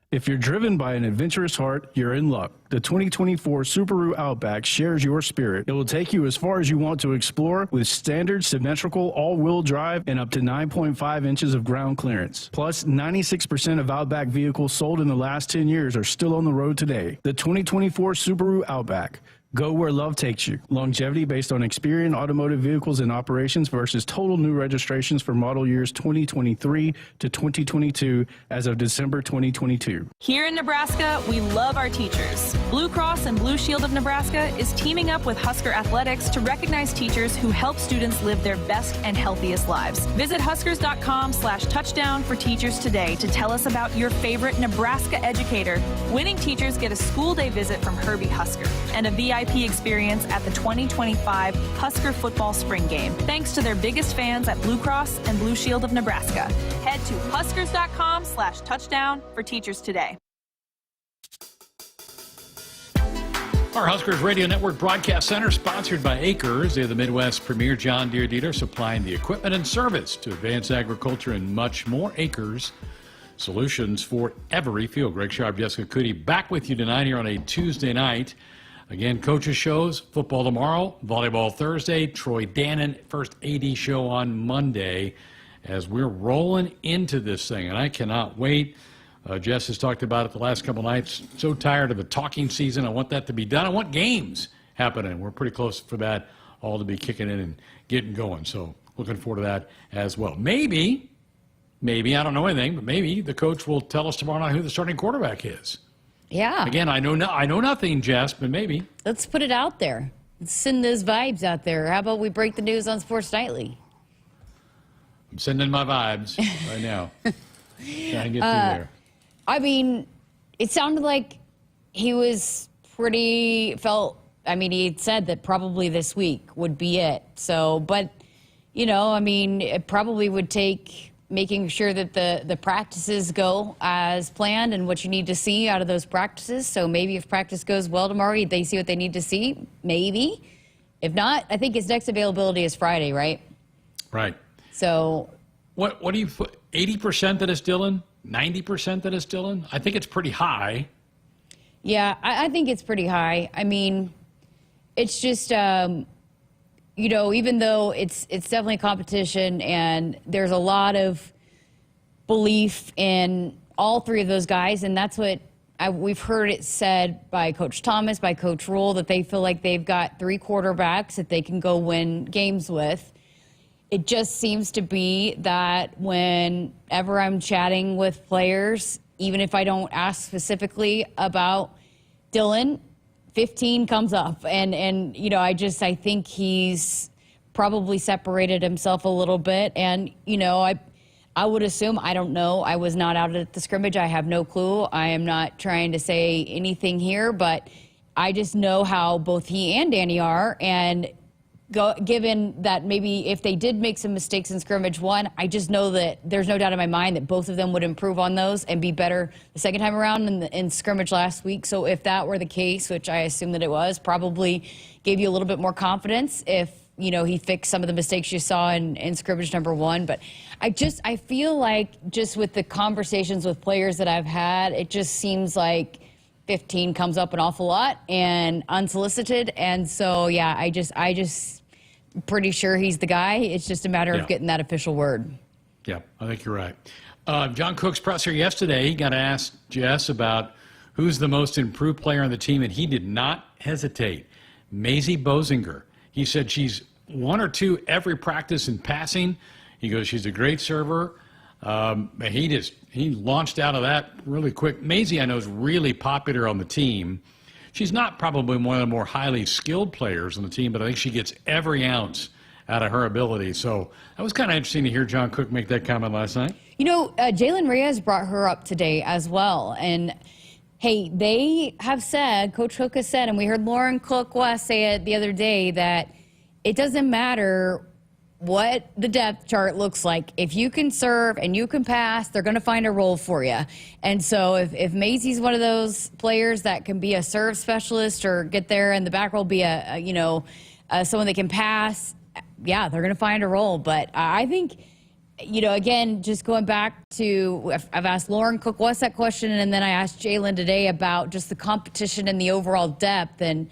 If you're driven by an adventurous heart, you're in luck. The 2024 Subaru Outback shares your spirit. It will take you as far as you want to explore with standard symmetrical all-wheel drive and up to 9.5 inches of ground clearance. Plus, 96% of Outback vehicles sold in the last 10 years are still on the road today. The 2024 Subaru Outback. Go where love takes you. Longevity based on Experian automotive vehicles in operations versus total new registrations for model years 2023 to 2022 as of December 2022. Here in Nebraska, we love our teachers. Blue Cross and Blue Shield of Nebraska is teaming up with Husker Athletics to recognize teachers who help students live their best and healthiest lives. Visit huskers.com/touchdown for teachers today to tell us about your favorite Nebraska educator. Winning teachers get a school day visit from Herbie Husker and a VIP experience at the 2025 Husker Football Spring Game, thanks to their biggest fans at Blue Cross and Blue Shield of Nebraska. Head to huskers.com/touchdown for teachers today. Our Huskers Radio Network Broadcast Center, sponsored by Akrs. They're the Midwest's premier John Deere dealer, supplying the equipment and service to advance agriculture and much more. Akrs, solutions for every field. Greg Sharpe, Jessica Coody, back with you tonight here on a Tuesday night. Again, coaches shows, football tomorrow, volleyball Thursday, Troy Dannon, first AD show on Monday, as we're rolling into this thing, and I cannot wait. Jess has talked about it the last couple nights. So tired of the talking season. I want that to be done. I want games happening. We're pretty close for that all to be kicking in and getting going, so looking forward to that as well. Maybe, I don't know anything, but maybe the coach will tell us tomorrow night who the starting quarterback is. Yeah. Again, I know nothing, Jess, but maybe. Let's put it out there. Let's send those vibes out there. How about we break the news on Sports Nightly? I'm sending my vibes right now. Trying to get through there. I mean, it sounded like he was he had said that probably this week would be it. So, but, it probably would take making sure that the practices go as planned and what you need to see out of those practices. So maybe if practice goes well tomorrow, they see what they need to see, maybe. If not, I think his next availability is Friday, right? Right. So what do you put? 80% that is Dylan? 90% that is Dylan? I think it's pretty high. Yeah, I think it's pretty high. I mean, it's just even though it's definitely a competition and there's a lot of belief in all three of those guys, and that's what we've heard it said by Coach Thomas, by Coach Rule, that they feel like they've got 3 quarterbacks that they can go win games with. It just seems to be that whenever I'm chatting with players, even if I don't ask specifically about Dylan, 15 comes up. And you know, I think he's probably separated himself a little bit. And, you know, I would assume, I don't know, I was not out at the scrimmage. I have no clue. I am not trying to say anything here, but I just know how both he and Danny are. And given that maybe if they did make some mistakes in scrimmage 1, I just know that there's no doubt in my mind that both of them would improve on those and be better the second time around in scrimmage last week. So if that were the case, which I assume that it was, probably gave you a little bit more confidence if, you know, he fixed some of the mistakes you saw in scrimmage number 1. But I feel like just with the conversations with players that I've had, it just seems like 15 comes up an awful lot and unsolicited. And so, yeah, I just pretty sure he's the guy. It's just a matter of getting that official word. Yeah, I think you're right. John Cook's presser yesterday, he got asked Jess about who's the most improved player on the team, and he did not hesitate. Maisie Bosinger. He said she's 1 or 2 every practice in passing. He goes, she's a great server. He launched out of that really quick. Maisie, I know, is really popular on the team. She's not probably one of the more highly skilled players on the team, but I think she gets every ounce out of her ability. So that was kind of interesting to hear John Cook make that comment last night. You know, Jalen Reyes brought her up today as well. And, hey, they have said, Coach Cook has said, and we heard Lauren Cook-West say it the other day, that it doesn't matter what the depth chart looks like. If you can serve and you can pass, they're going to find a role for you. And so if Maisie's one of those players that can be a serve specialist or get there in the back row, be someone that can pass, yeah, they're going to find a role. But I think, you know, again, just going back to, I've asked Lauren Cook-West that question, and then I asked Jalen today about just the competition and the overall depth. And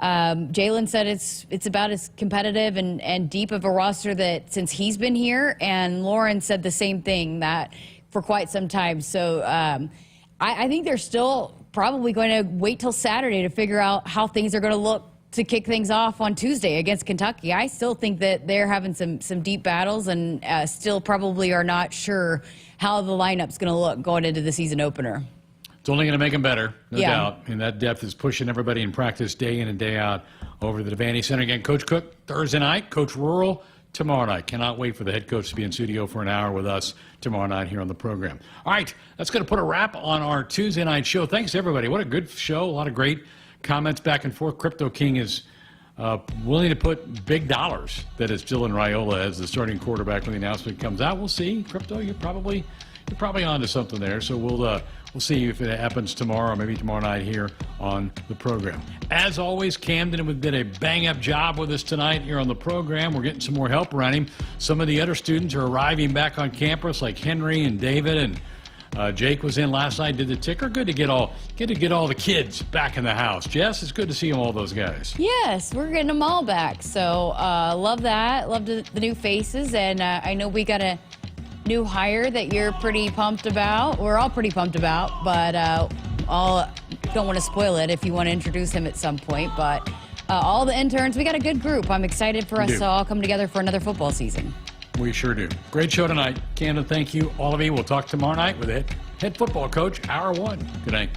Jalen said it's about as competitive and deep of a roster that since he's been here, and Lauren said the same thing, that for quite some time. So I think they're still probably going to wait till Saturday to figure out how things are going to look to kick things off on Tuesday against Kentucky. I still think that they're having some deep battles and still probably are not sure how the lineup's going to look going into the season opener. It's only going to make them better, no doubt. And that depth is pushing everybody in practice day in and day out over the Devaney Center. Again, Coach Cook Thursday night, Coach Rural tomorrow night. Cannot wait for the head coach to be in studio for an hour with us tomorrow night here on the program. All right, that's going to put a wrap on our Tuesday night show. Thanks, everybody. What a good show. A lot of great comments back and forth. Crypto King is willing to put big dollars that it's Dylan Raiola as the starting quarterback when the announcement comes out. We'll see. Crypto, you're probably onto something there. So we'll see if it happens tomorrow or maybe tomorrow night here on the program. As always, Camden did a bang-up job with us tonight here on the program. We're getting some more help around him. Some of the other students are arriving back on campus, like Henry and David, and Jake was in last night, did the ticker. Good to get all the kids back in the house. Jess, it's good to see all those guys. Yes, we're getting them all back. So love that. Love the new faces. And I know we got a new hire that you're pretty pumped about. We're all pretty pumped about, but don't want to spoil it if you want to introduce him at some point. But all the interns, we got a good group. I'm excited for us to all come together for another football season. We sure do. Great show tonight. Camden, thank you. All of you. We'll talk tomorrow night with the head football coach, Hour 1. Good night.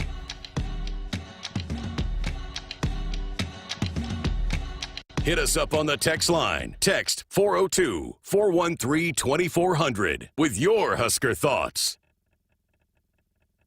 Hit us up on the text line. Text 402-413-2400 with your Husker thoughts.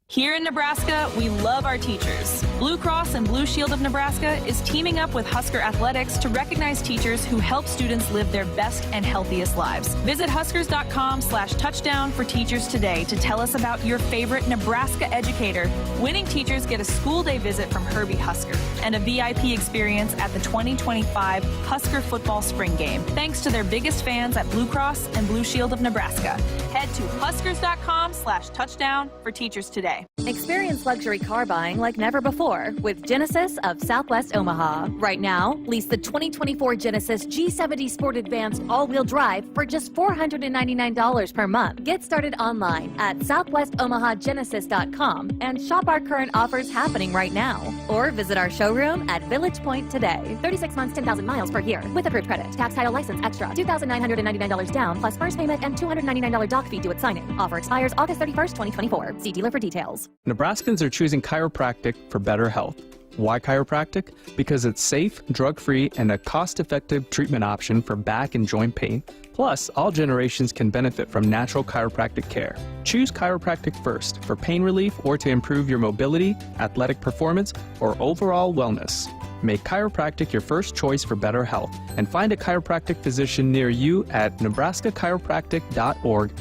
Here in Nebraska, we love our teachers. Blue Cross and Blue Shield of Nebraska is teaming up with Husker Athletics to recognize teachers who help students live their best and healthiest lives. Visit huskers.com/touchdown for teachers today to tell us about your favorite Nebraska educator. Winning teachers get a school day visit from Herbie Husker. and a VIP experience at the 2025 Husker football spring game, thanks to their biggest fans at Blue Cross and Blue Shield of Nebraska. Head to huskers.com/touchdown for teachers today. Experience luxury car buying like never before with Genesis of Southwest Omaha. Right now, lease the 2024 Genesis G70 Sport Advanced all-wheel drive for just $499 per month. Get started online at southwestomahagenesis.com and shop our current offers happening right now. Or visit our showroom at Village Point today. 36 months, 10,000 miles per year with approved credit. Tax, title, license extra. $2,999 down plus first payment and $299 doc fee due at signing. Offer expires August 31st, 2024. See dealer for details. Nebraskans are choosing chiropractic for better health. Why chiropractic? Because it's safe, drug-free, and a cost-effective treatment option for back and joint pain. Plus, all generations can benefit from natural chiropractic care. Choose chiropractic first for pain relief or to improve your mobility, athletic performance, or overall wellness. Make chiropractic your first choice for better health and find a chiropractic physician near you at nebraska-chiropractic.org.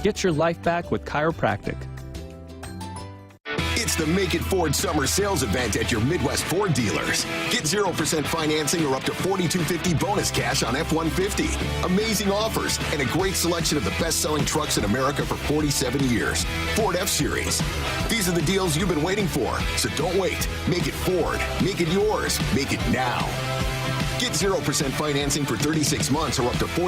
Get your life back with chiropractic. It's the Make It Ford Summer Sales Event at your Midwest Ford dealers. Get 0% financing or up to $4,250 bonus cash on F-150. Amazing offers and a great selection of the best-selling trucks in America for 47 years. Ford F-Series. These are the deals you've been waiting for, so don't wait. Make it Ford. Make it yours. Make it now. Get 0% financing for 36 months or up to